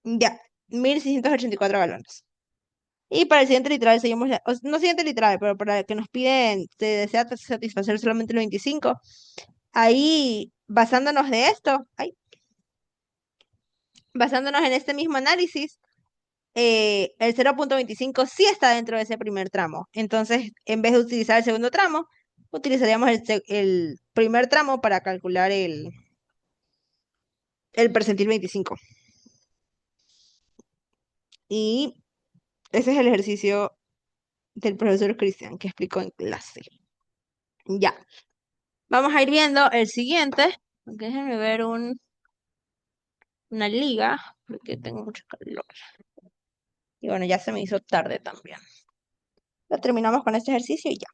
Ya, 1684 galones. Y para el siguiente literal seguimos, no siguiente literal, pero para el que nos piden, se desea satisfacer solamente el 25. Ahí, basándonos de esto, basándonos en este mismo análisis, el 0.25 sí está dentro de ese primer tramo. Entonces, en vez de utilizar el segundo tramo, utilizaríamos el primer tramo para calcular el percentil 25. Y Ese es el ejercicio del profesor Cristian que explicó en clase. Ya. Vamos a ir viendo el siguiente. Déjenme ver una liga, porque tengo mucho calor. Y bueno, ya se me hizo tarde también. Lo terminamos con este ejercicio y ya.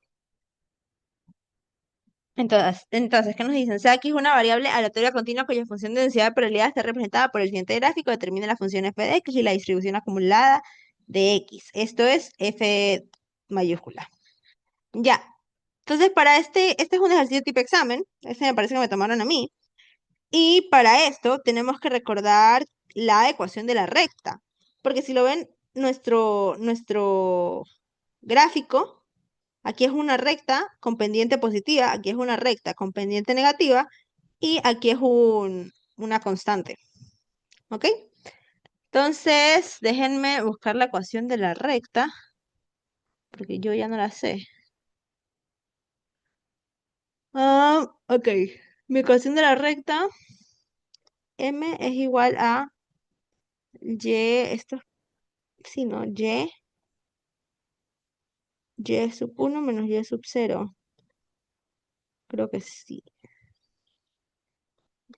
Entonces, ¿qué nos dicen? Sea X una variable aleatoria continua cuya función de densidad de probabilidad está representada por el siguiente gráfico, determine la función f de x y la distribución acumulada de x. Esto es f mayúscula. Ya. Entonces, para este es un ejercicio tipo examen. Este me parece que me tomaron a mí. Y para esto tenemos que recordar la ecuación de la recta. Porque si lo ven, nuestro gráfico, aquí es una recta con pendiente positiva, aquí es una recta con pendiente negativa y aquí es una constante. ¿Ok? Entonces, déjenme buscar la ecuación de la recta, porque yo ya no la sé. Ok. Mi ecuación de la recta, m es igual a y, esto, sí, ¿no? Y sub 1 menos y sub 0. Creo que sí.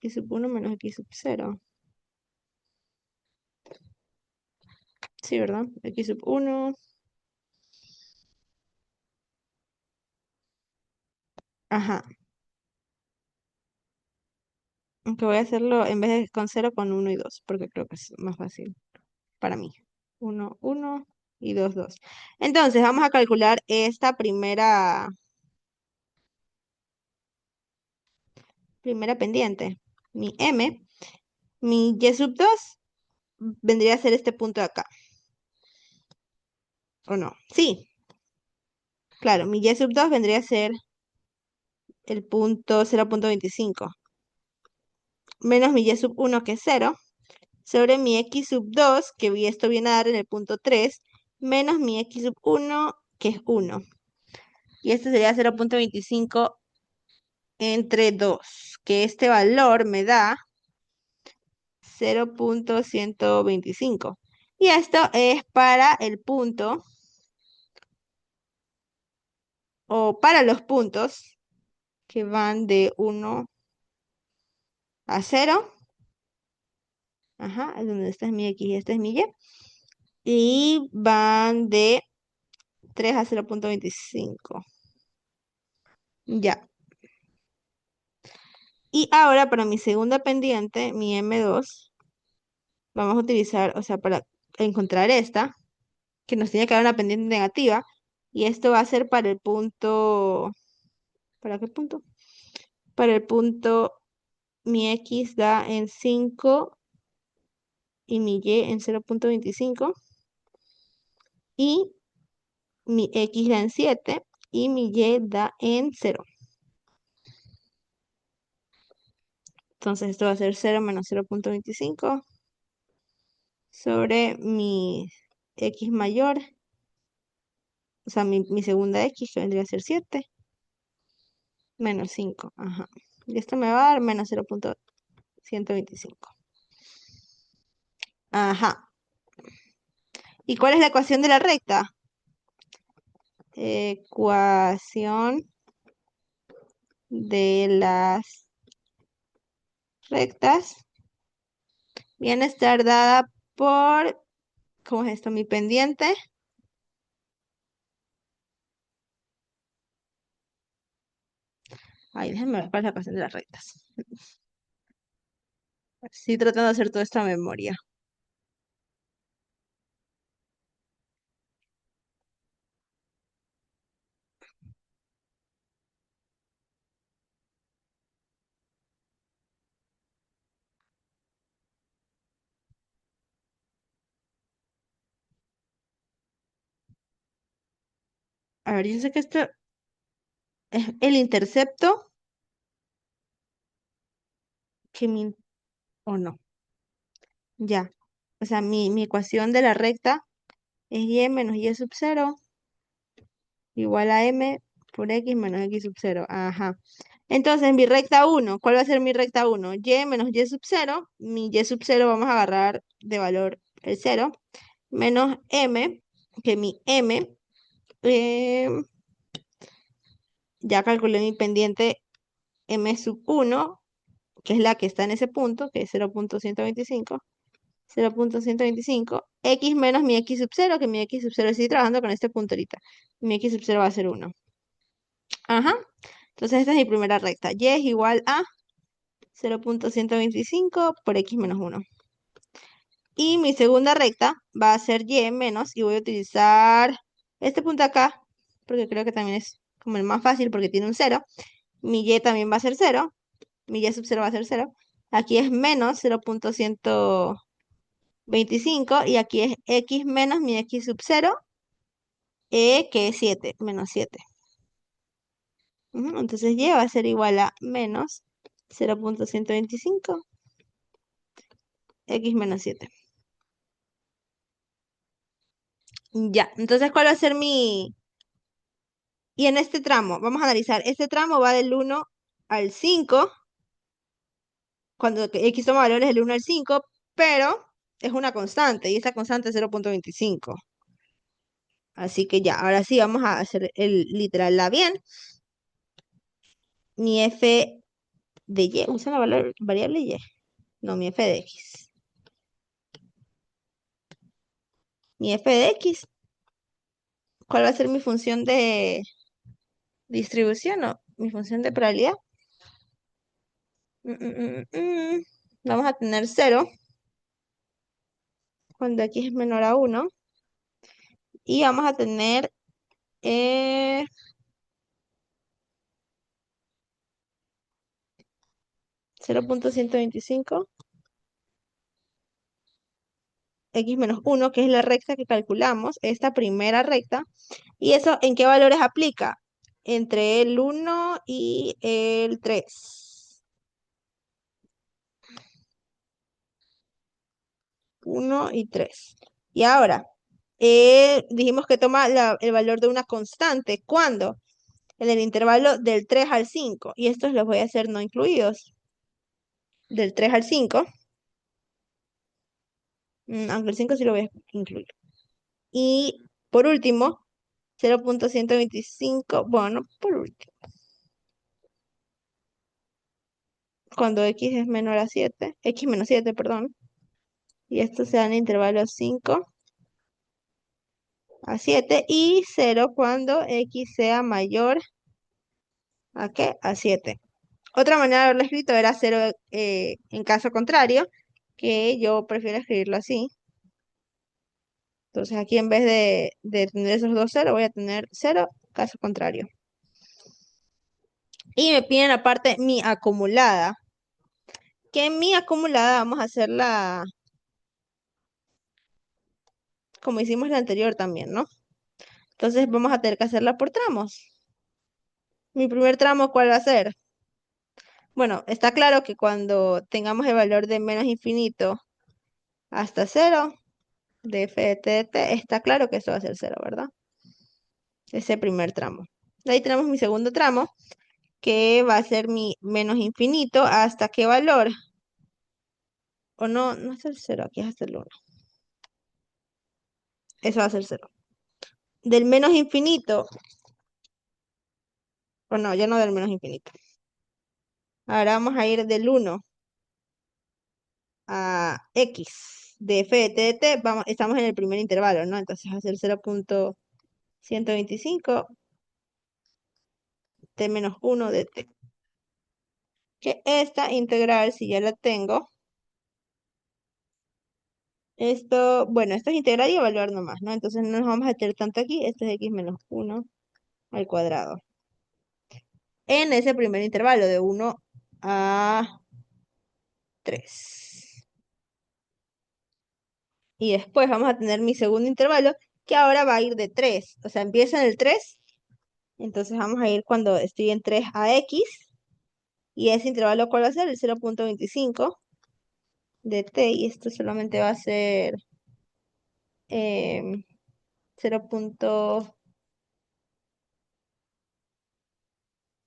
X sub 1 menos x sub 0. Sí, ¿verdad? X sub 1. Ajá. Aunque voy a hacerlo en vez de con 0 con 1 y 2, porque creo que es más fácil para mí. 1, 1 y 2, 2. Entonces, vamos a calcular esta primera pendiente. Mi m, mi y sub 2 vendría a ser este punto de acá. ¿O no? Sí, claro, mi y sub 2 vendría a ser el punto 0.25 menos mi y sub 1 que es 0 sobre mi x sub 2 que esto viene a dar en el punto 3 menos mi x sub 1 que es 1. Y este sería 0.25 entre 2, que este valor me da 0.125. Y esto es para el punto, o para los puntos que van de 1 a 0. Ajá, es donde esta es mi X y esta es mi Y. Y van de 3 a 0.25. Ya. Y ahora para mi segunda pendiente, mi M2, vamos a utilizar, o sea, para encontrar esta, que nos tiene que dar una pendiente negativa. Y esto va a ser para el punto, ¿para qué punto? Para el punto, mi X da en 5 y mi Y en 0.25. Y mi X da en 7 y mi Y da en 0. Entonces esto va a ser 0 menos 0.25 sobre mi X mayor, o sea, mi segunda X, que vendría a ser 7, menos 5. Ajá. Y esto me va a dar menos 0.125. Ajá. ¿Y cuál es la ecuación de la recta? Ecuación de las rectas viene a estar dada por, ¿cómo es esto? Mi pendiente. Ay, déjenme ver cuál es la ecuación de las rectas. Estoy tratando de hacer toda esta memoria. A ver, yo sé que esto es el intercepto que mi... o no, ya. O sea, mi ecuación de la recta es y menos y sub 0 igual a m por x menos x sub 0. Ajá. Entonces, mi recta 1, ¿cuál va a ser mi recta 1? Y menos y sub 0. Mi y sub 0 vamos a agarrar de valor el 0. Menos m. que mi m, eh, ya calculé mi pendiente m sub 1, que es la que está en ese punto, que es 0.125, 0.125, x menos mi x sub 0, que mi x sub 0, estoy trabajando con este punto ahorita. Mi x sub 0 va a ser 1. Ajá. Entonces esta es mi primera recta. Y es igual a 0.125 por x menos 1. Y mi segunda recta va a ser y menos, y voy a utilizar este punto acá, porque creo que también es como el más fácil porque tiene un 0. Mi y también va a ser 0. Mi y sub 0 va a ser 0. Aquí es menos 0.125 y aquí es x menos mi x sub 0, que es 7, menos 7. Entonces y va a ser igual a menos 0.125 x menos 7. Ya, entonces ¿cuál va a ser mi...? Y en este tramo, vamos a analizar, este tramo va del 1 al 5, cuando x toma valores del 1 al 5, pero es una constante, y esta constante es 0.25. Así que ya, ahora sí vamos a hacer el literal la bien. Mi f de y, usa la variable y. No, mi f de x. Mi f de x, ¿cuál va a ser mi función de distribución o mi función de probabilidad? Vamos a tener 0 cuando x es menor a 1. Y vamos a tener 0.125 x menos 1, que es la recta que calculamos, esta primera recta. ¿Y eso en qué valores aplica? Entre el 1 y el 3. 1 y 3. Y ahora, dijimos que toma el valor de una constante. ¿Cuándo? En el intervalo del 3 al 5. Y estos los voy a hacer no incluidos. Del 3 al 5. Aunque el 5 sí lo voy a incluir. Y por último, 0.125. Bueno, por último. Cuando x es menor a 7. X menos 7, perdón. Y esto se da en intervalos 5 a 7. Y 0 cuando x sea mayor a ¿qué? A 7. Otra manera de haberlo escrito era 0 en caso contrario, que yo prefiero escribirlo así. Entonces aquí en vez de tener esos dos ceros, voy a tener 0 caso contrario. Y me piden aparte mi acumulada. Que en mi acumulada vamos a hacerla como hicimos la anterior también, ¿no? Entonces vamos a tener que hacerla por tramos. Mi primer tramo, ¿cuál va a ser? Bueno, está claro que cuando tengamos el valor de menos infinito hasta 0 de f de t de t, está claro que eso va a ser 0, ¿verdad? Ese primer tramo. De ahí tenemos mi segundo tramo, que va a ser mi menos infinito hasta qué valor. O no, no es el 0, aquí es hasta el 1. Eso va a ser 0. Del menos infinito, o no, ya no del menos infinito. Ahora vamos a ir del 1 a x de f de t de t. Vamos, estamos en el primer intervalo, ¿no? Entonces va a ser 0.125 t menos 1 de t. Que esta integral, si ya la tengo, esto, bueno, esto es integral y evaluar nomás, ¿no? Entonces no nos vamos a meter tanto aquí, esto es x menos 1 al cuadrado. En ese primer intervalo de 1 a 3. Y después vamos a tener mi segundo intervalo, que ahora va a ir de 3. O sea, empieza en el 3, entonces vamos a ir cuando estoy en 3 a x. Y ese intervalo, ¿cuál va a ser? El 0.25 de t, y esto solamente va a ser 0.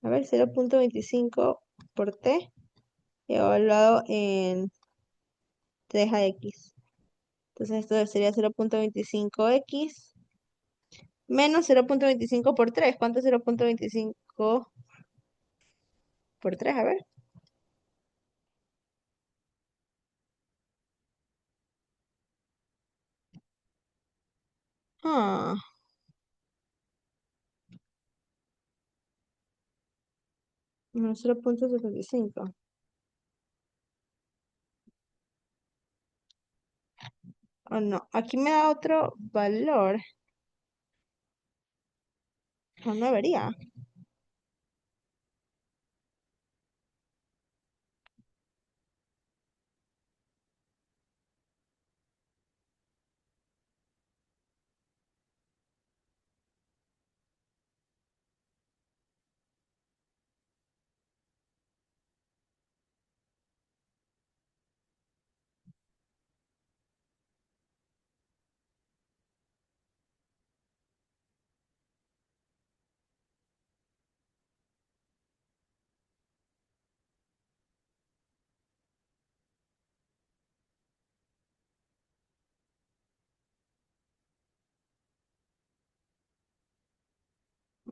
A ver, 0.25 por t evaluado en 3 a x. Entonces esto sería 0.25x Menos 0.25 por 3. ¿Cuánto es 0.25 por 3? A ver. Ah, menos 0.75. Oh, no. Aquí me da otro valor. No, no debería.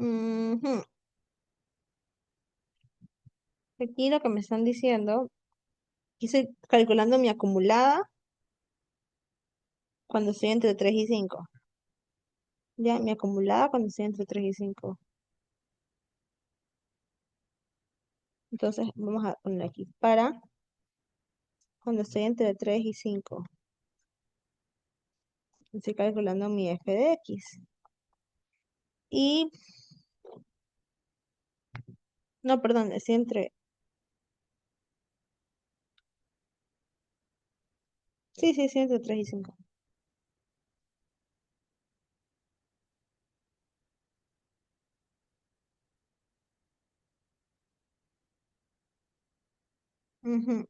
Ujú. Aquí lo que me están diciendo, aquí estoy calculando mi acumulada cuando estoy entre 3 y 5. Ya, mi acumulada cuando estoy entre 3 y 5. Entonces, vamos a poner aquí para cuando estoy entre 3 y 5. Estoy calculando mi f de x. Y, no, perdón, estoy entre, sí, sí, estoy entre 3 y 5. Ujú.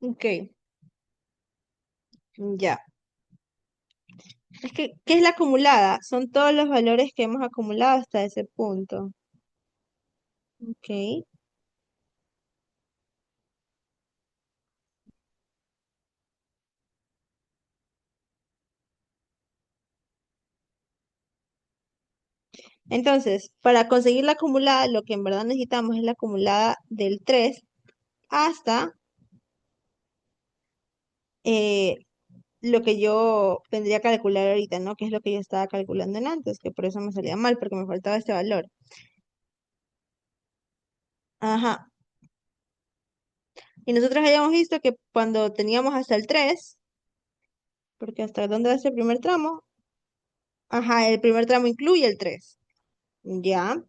Ok, ya. Es que, ¿qué es la acumulada? Son todos los valores que hemos acumulado hasta ese punto. Ok. Entonces, para conseguir la acumulada, lo que en verdad necesitamos es la acumulada del 3 hasta eh, lo que yo vendría a calcular ahorita, ¿no? Que es lo que yo estaba calculando en antes, que por eso me salía mal, porque me faltaba este valor. Ajá. Y nosotros habíamos visto que cuando teníamos hasta el 3, porque hasta dónde va el primer tramo, ajá, el primer tramo incluye el 3. Ya.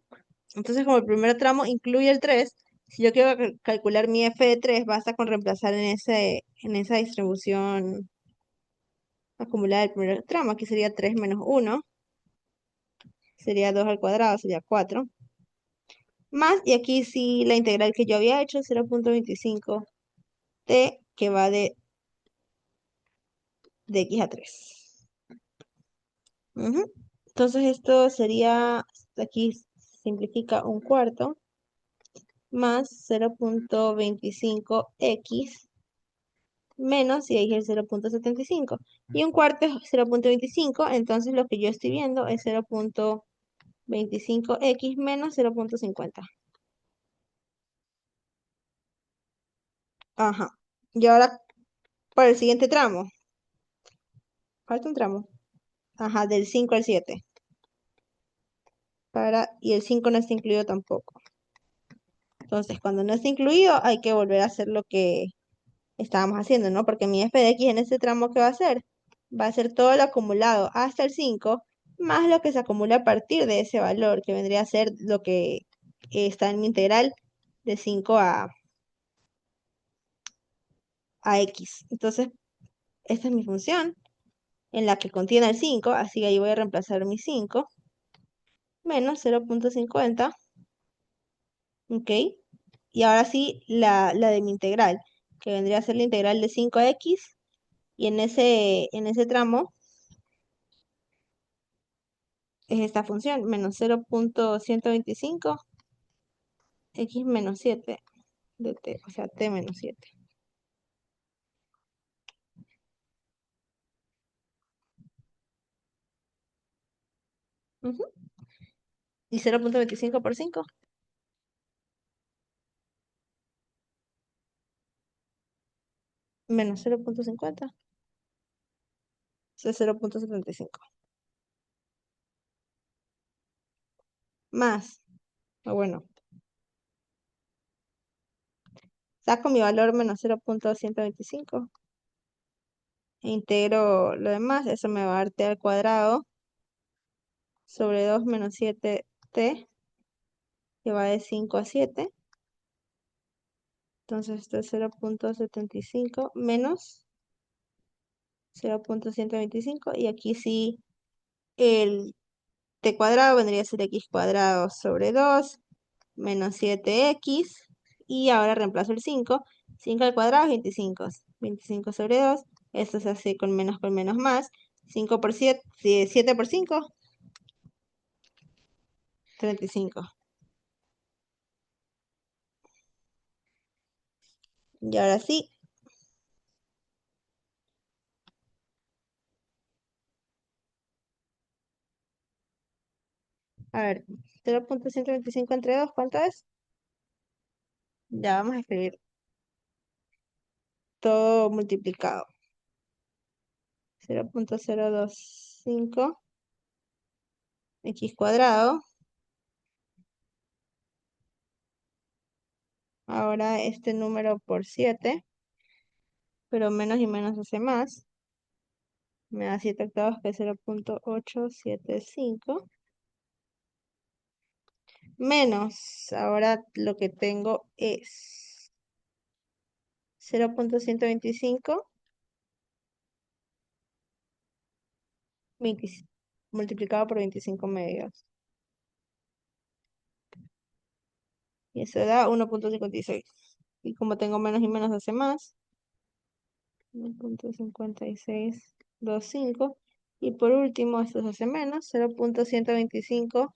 Entonces, como el primer tramo incluye el 3, si yo quiero calcular mi f de 3, basta con reemplazar en esa distribución acumulada del primer tramo. Aquí sería 3 menos 1, sería 2 al cuadrado, sería 4. Más, y aquí sí la integral que yo había hecho, 0.25 t, que va de x a 3. Ujú. Entonces esto sería, aquí simplifica un cuarto más 0.25x menos, y ahí es el 0.75. Y un cuarto es 0.25, entonces lo que yo estoy viendo es 0.25x menos 0.50. Ajá. Y ahora para el siguiente tramo. Falta un tramo. Ajá, del 5 al 7. Y el 5 no está incluido tampoco. Entonces, cuando no está incluido, hay que volver a hacer lo que estábamos haciendo, ¿no? Porque mi f de x en este tramo, ¿qué va a hacer? Va a ser todo lo acumulado hasta el 5 más lo que se acumula a partir de ese valor, que vendría a ser lo que está en mi integral de 5 a x. Entonces, esta es mi función en la que contiene el 5, así que ahí voy a reemplazar mi 5 menos 0.50, ¿ok? Y ahora sí, la de mi integral, que vendría a ser la integral de 5x, y en ese tramo es esta función, menos 0.125 x menos 7 de t, o sea, t menos 7. Ujú. Y 0.25 por 5 menos 0.50 es 0.75. Más, o bueno, saco mi valor menos 0.125 e integro lo demás, eso me va a dar t al cuadrado sobre 2 menos 7t, que va de 5 a 7. Entonces esto es 0.75 menos 0.125, y aquí sí el t cuadrado vendría a ser x cuadrado sobre 2 menos 7x, y ahora reemplazo el 5. 5 al cuadrado es 25. 25 sobre 2, esto se hace con menos más. 5 por 7, 7 por 5, 35. Y ahora sí, a ver, 0.125 entre 2, ¿cuánto es? Ya vamos a escribir todo multiplicado. 0.025 x cuadrado. Ahora este número por 7, pero menos y menos hace más. Me da 7 octavos, que es 0.875. Menos, ahora lo que tengo es 0.125 multiplicado por 25 medios. Y eso da 1.56. Y como tengo menos y menos hace más. 1.5625. Y por último, esto se hace menos, 0.125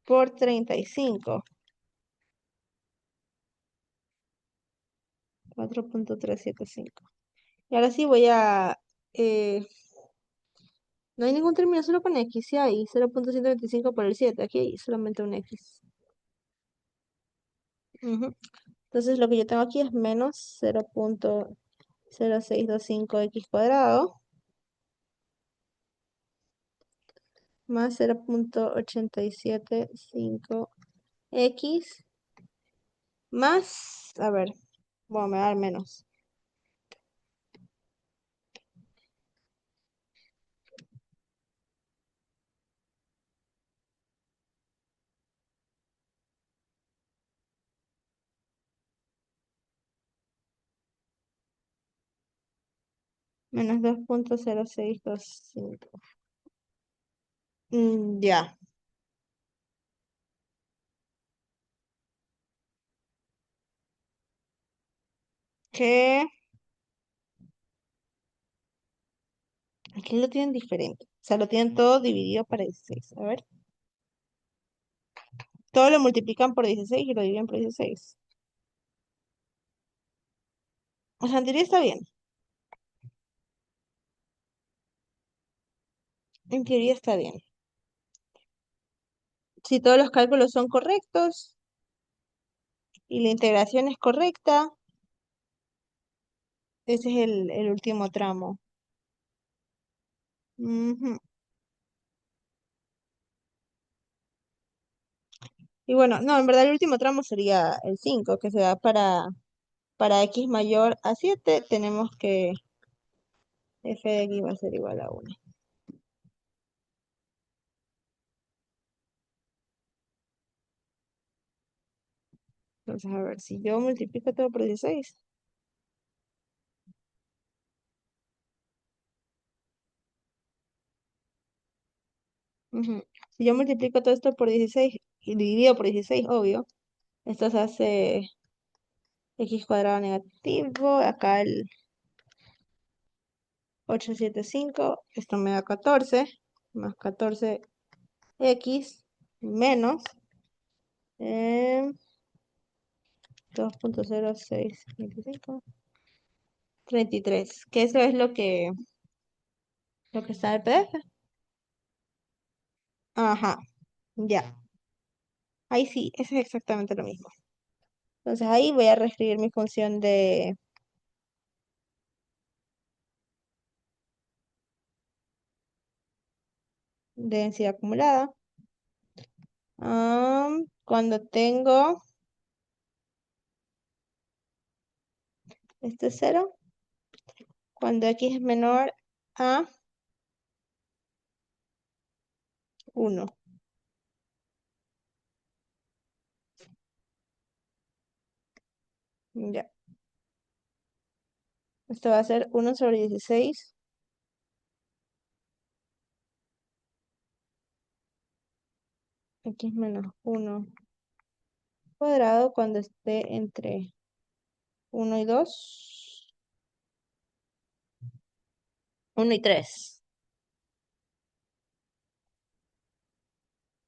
por 35. 4.375. Y ahora sí voy a... no hay ningún término solo con X, sí hay 0.125 por el 7. Aquí hay solamente un X. Ujú. Entonces lo que yo tengo aquí es menos 0.0625x cuadrado más 0.875x más, a ver, bueno, me va a dar menos 2.0625. Ya, que aquí lo tienen diferente. O sea, lo tienen todo dividido para 16. A ver. todo lo multiplican por 16 y lo dividen por 16. O sea, en teoría está bien. En teoría está bien. Si todos los cálculos son correctos y la integración es correcta, ese es el último tramo. Ujú. Y bueno, no, en verdad el último tramo sería el 5, que se da para x mayor a 7, tenemos que f de x va a ser igual a 1. Entonces, a ver, si yo multiplico todo por 16, ujú, si yo multiplico todo esto por 16 y dividido por 16, obvio, esto se hace x cuadrado negativo, acá el 875, esto me da 14, más 14x menos eh, 2.0625, 33, que eso es lo que está en el PDF. Ajá, ya. Ahí sí, eso es exactamente lo mismo. Entonces ahí voy a reescribir mi función de densidad acumulada. Cuando tengo este cero, cuando x es menor a 1. Ya. Esto va a ser 1/16 x menos 1 cuadrado cuando esté entre 1 y 2, 1 y 3.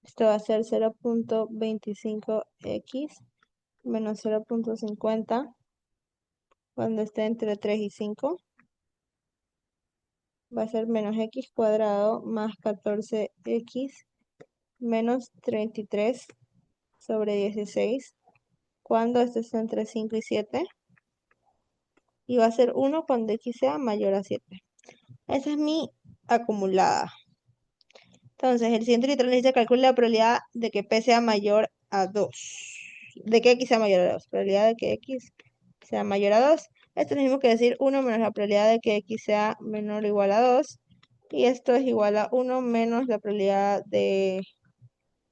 Esto va a ser 0.25x menos 0.50 cuando esté entre 3 y 5. Va a ser menos x cuadrado más 14x menos 33/16 cuando esté entre 5 y 7. Y va a ser 1 cuando x sea mayor a 7. Esa es mi acumulada. Entonces, el siguiente literal dice calcula la probabilidad de que P sea mayor a 2. De que X sea mayor a 2. Probabilidad de que X sea mayor a 2. Esto es lo mismo que decir 1 menos la probabilidad de que X sea menor o igual a 2. Y esto es igual a 1 menos la probabilidad de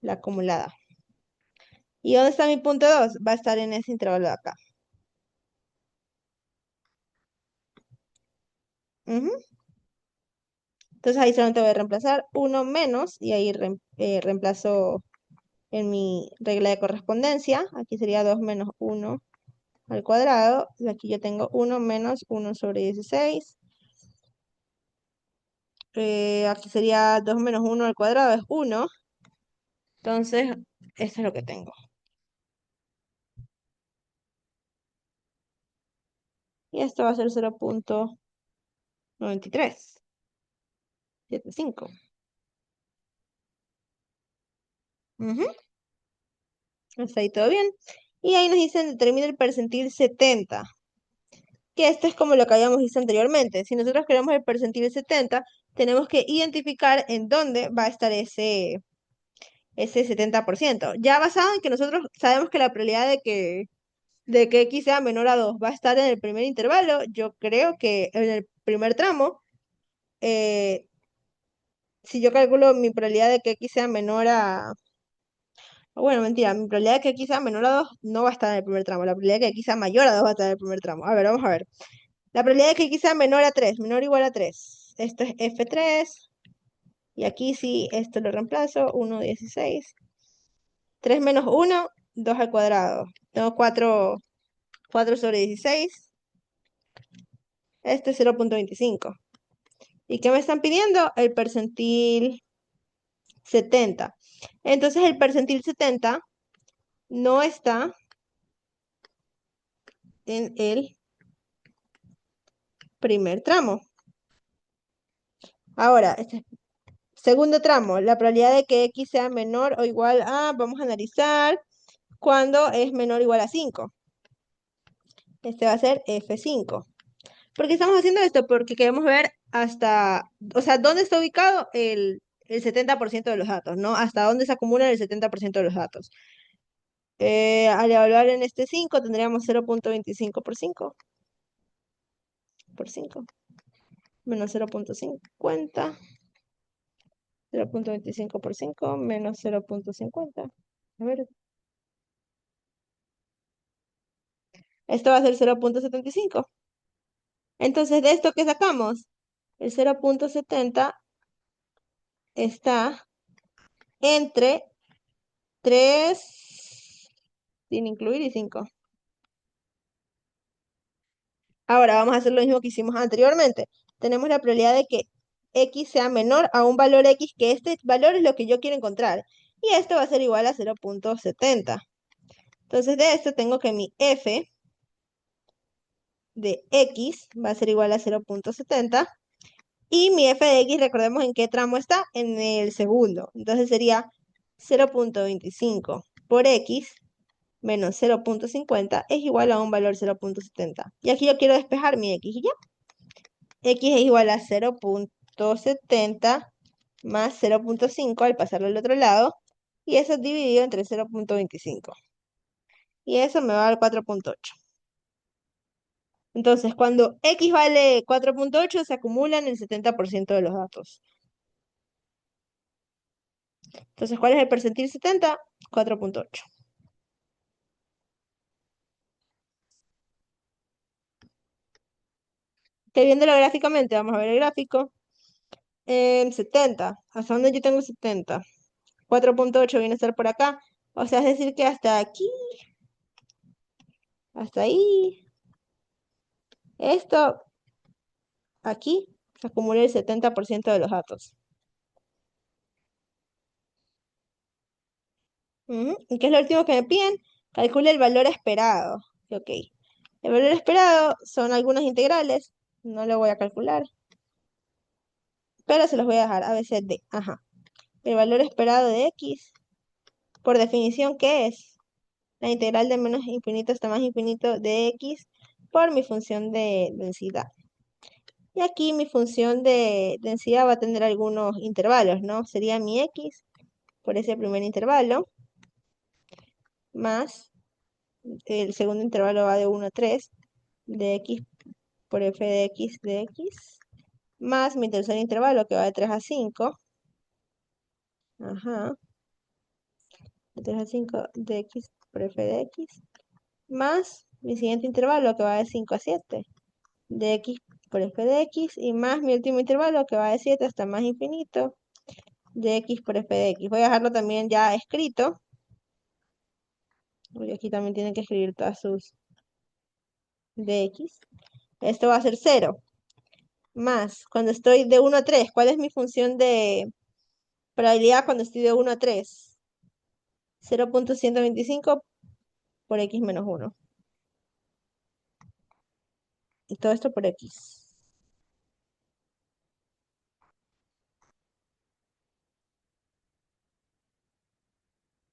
la acumulada. ¿Y dónde está mi punto 2? Va a estar en ese intervalo de acá. Ujú. Entonces ahí solamente voy a reemplazar 1 menos y ahí reemplazo en mi regla de correspondencia. Aquí sería 2 menos 1 al cuadrado. Y aquí yo tengo 1 menos 1/16. Aquí sería 2 menos 1 al cuadrado es 1. Entonces, esto es lo que tengo. Y esto va a ser 0.9375. Ujú, hasta ahí todo bien. Y ahí nos dicen determina el percentil 70. Que esto es como lo que habíamos visto anteriormente. Si nosotros queremos el percentil 70, tenemos que identificar en dónde va a estar ese 70%. Ya basado en que nosotros sabemos que la probabilidad de que x sea menor a 2 va a estar en el primer intervalo, yo creo que en el primer tramo, eh, si yo calculo mi probabilidad de que x sea menor a... Bueno, mentira, mi probabilidad de que x sea menor a 2 no va a estar en el primer tramo. La probabilidad de que x sea mayor a 2 va a estar en el primer tramo. A ver, vamos a ver. La probabilidad de que x sea menor a 3, menor o igual a 3. Esto es f3. Y aquí sí, esto lo reemplazo. 1/16. 3 menos 1, 2 al cuadrado. Tengo 4/16. Este es 0.25. ¿Y qué me están pidiendo? El percentil 70. Entonces el percentil 70 no está en el primer tramo. Ahora, este segundo tramo, la probabilidad de que x sea menor o igual a, vamos a analizar cuando es menor o igual a 5. Este va a ser F5. ¿Por qué estamos haciendo esto? Porque queremos ver hasta, o sea, dónde está ubicado el 70% de los datos, ¿no? Hasta dónde se acumula el 70% de los datos. Al evaluar en este 5 tendríamos 0.25 por 5 menos 0.50, 0.25 por 5 menos 0.50. A ver, esto va a ser 0.75. Entonces, ¿de esto qué sacamos? El 0.70 está entre 3 sin incluir y 5. Ahora vamos a hacer lo mismo que hicimos anteriormente. Tenemos la probabilidad de que x sea menor a un valor x, que este valor es lo que yo quiero encontrar. Y esto va a ser igual a 0.70. Entonces de esto tengo que mi f de x va a ser igual a 0.70. Y mi f de x, recordemos en qué tramo está, en el segundo. Entonces sería 0.25 por x menos 0.50 es igual a un valor 0.70. Y aquí yo quiero despejar mi x y ya. X es igual a 0.70 más 0.5 al pasarlo al otro lado. Y eso es dividido entre 0.25. Y eso me va a dar 4.8. Entonces, cuando X vale 4.8, se acumulan el 70% de los datos. Entonces, ¿cuál es el percentil 70? 4.8. Que viéndolo gráficamente, vamos a ver el gráfico. 70. ¿Hasta dónde yo tengo 70? 4.8 viene a estar por acá. O sea, es decir que hasta aquí, hasta ahí, esto, aquí, se acumula el 70% de los datos. ¿Y qué es lo último que me piden? Calcule el valor esperado. Ok. El valor esperado son algunas integrales. No lo voy a calcular, pero se los voy a dejar a veces de. Ajá. El valor esperado de x, por definición, ¿qué es? La integral de menos infinito hasta más infinito de x por mi función de densidad. Y aquí mi función de densidad va a tener algunos intervalos, ¿no? Sería mi x por ese primer intervalo, más el segundo intervalo va de 1 a 3, de x por f de x, más mi tercer intervalo que va de 3 a 5, ajá, de 3 a 5 de x por f de x, más mi siguiente intervalo que va de 5 a 7, de x por f de x, y más mi último intervalo que va de 7 hasta más infinito, de x por f de x. Voy a dejarlo también ya escrito, porque aquí también tienen que escribir todas sus de x. Esto va a ser 0, más cuando estoy de 1 a 3, ¿cuál es mi función de probabilidad cuando estoy de 1 a 3? 0.125 por x menos 1. Y todo esto por x.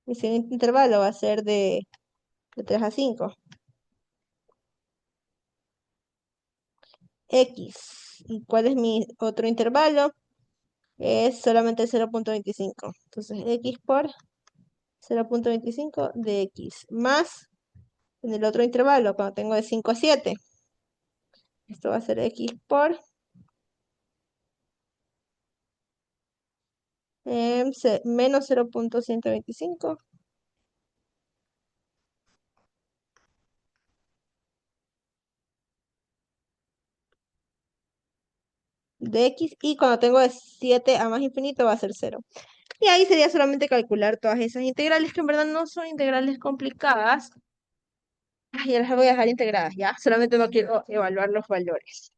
Mi siguiente intervalo va a ser de 3 a 5. X. ¿Y cuál es mi otro intervalo? Es solamente el 0.25. Entonces, x por 0.25 de x. Más en el otro intervalo, cuando tengo de 5 a 7. Esto va a ser x por menos 0.125 de x. Y cuando tengo de 7 a más infinito va a ser 0. Y ahí sería solamente calcular todas esas integrales, que en verdad no son integrales complicadas. Ya las voy a dejar integradas, ¿ya? Solamente no quiero evaluar los valores.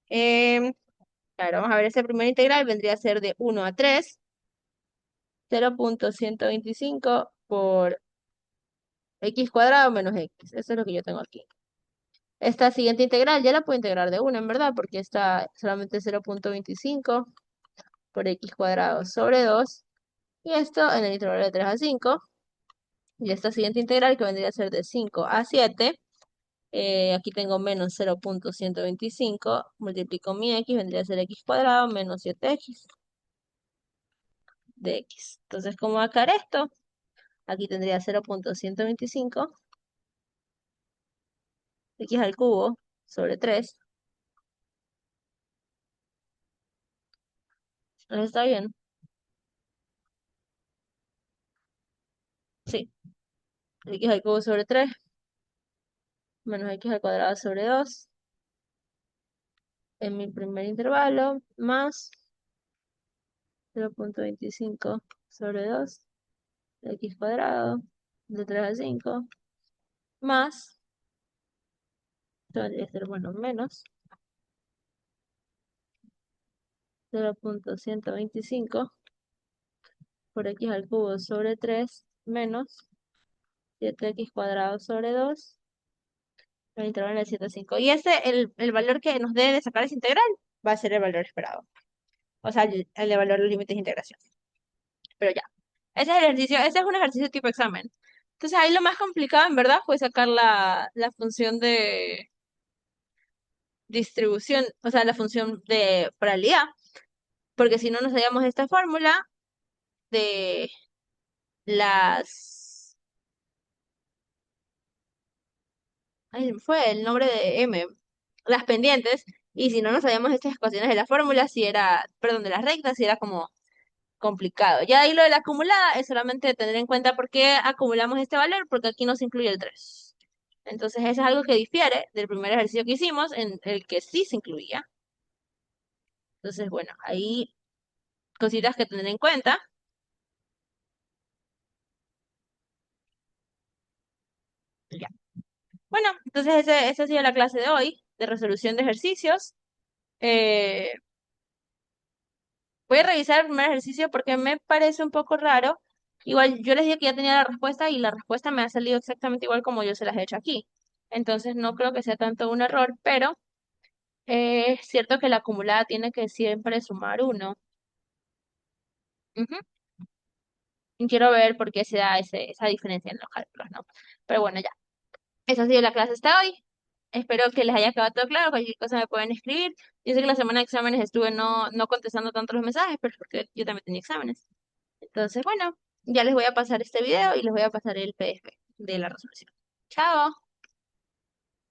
Claro, vamos a ver, ese primer integral vendría a ser de 1 a 3, 0.125 por X cuadrado menos X. Eso es lo que yo tengo aquí. Esta siguiente integral ya la puedo integrar de una, en verdad, porque está solamente 0,25 por X cuadrado sobre 2. Y esto en el intervalo de 3 a 5. Y esta siguiente integral que vendría a ser de 5 a 7. Aquí tengo menos 0,125. Multiplico mi X, vendría a ser X cuadrado menos 7X de X. Entonces, ¿cómo va a quedar esto? Aquí tendría 0,125 X al cubo sobre 3. ¿No está bien? Sí. X al cubo sobre 3 menos X al cuadrado sobre 2 en mi primer intervalo más 0,25 sobre 2 de X cuadrado de 3 a 5 más, esto vendría a ser, bueno, menos 0,125 por X al cubo sobre 3 menos 7X cuadrado sobre 2 el intervalo de 7 a 5. Y el valor que nos debe de sacar esa integral va a ser el valor esperado. O sea, el de valor de los límites de integración. Pero ya. Ese es el ejercicio, ese es un ejercicio tipo examen. Entonces ahí lo más complicado, en verdad, fue sacar la función de distribución, o sea, la función de probabilidad. Porque si no nos sabíamos esta fórmula de las... Ay, fue el nombre de M, las pendientes. Y si no nos sabíamos estas ecuaciones de la fórmula, si era, perdón, de las rectas, si era como complicado. Ya ahí lo de la acumulada es solamente tener en cuenta por qué acumulamos este valor, porque aquí no se incluye el 3. Entonces eso es algo que difiere del primer ejercicio que hicimos, en el que sí se incluía. Entonces, bueno, ahí cositas que tener en cuenta. Ya. Bueno, entonces esa ha sido la clase de hoy, de resolución de ejercicios. Eh, Voy a revisar el primer ejercicio porque me parece un poco raro. Igual yo les dije que ya tenía la respuesta y la respuesta me ha salido exactamente igual como yo se las he hecho aquí. Entonces no creo que sea tanto un error, pero es cierto que la acumulada tiene que siempre sumar uno. Ujú. Y quiero ver por qué se da esa diferencia en los cálculos, ¿no? Pero bueno, ya. Esa ha sido la clase hasta hoy. Espero que les haya quedado todo claro. Cualquier cosa me pueden escribir. Yo sé que la semana de exámenes estuve no contestando tanto los mensajes, pero es porque yo también tenía exámenes. Entonces, bueno, ya les voy a pasar este video y les voy a pasar el PDF de la resolución. Chao.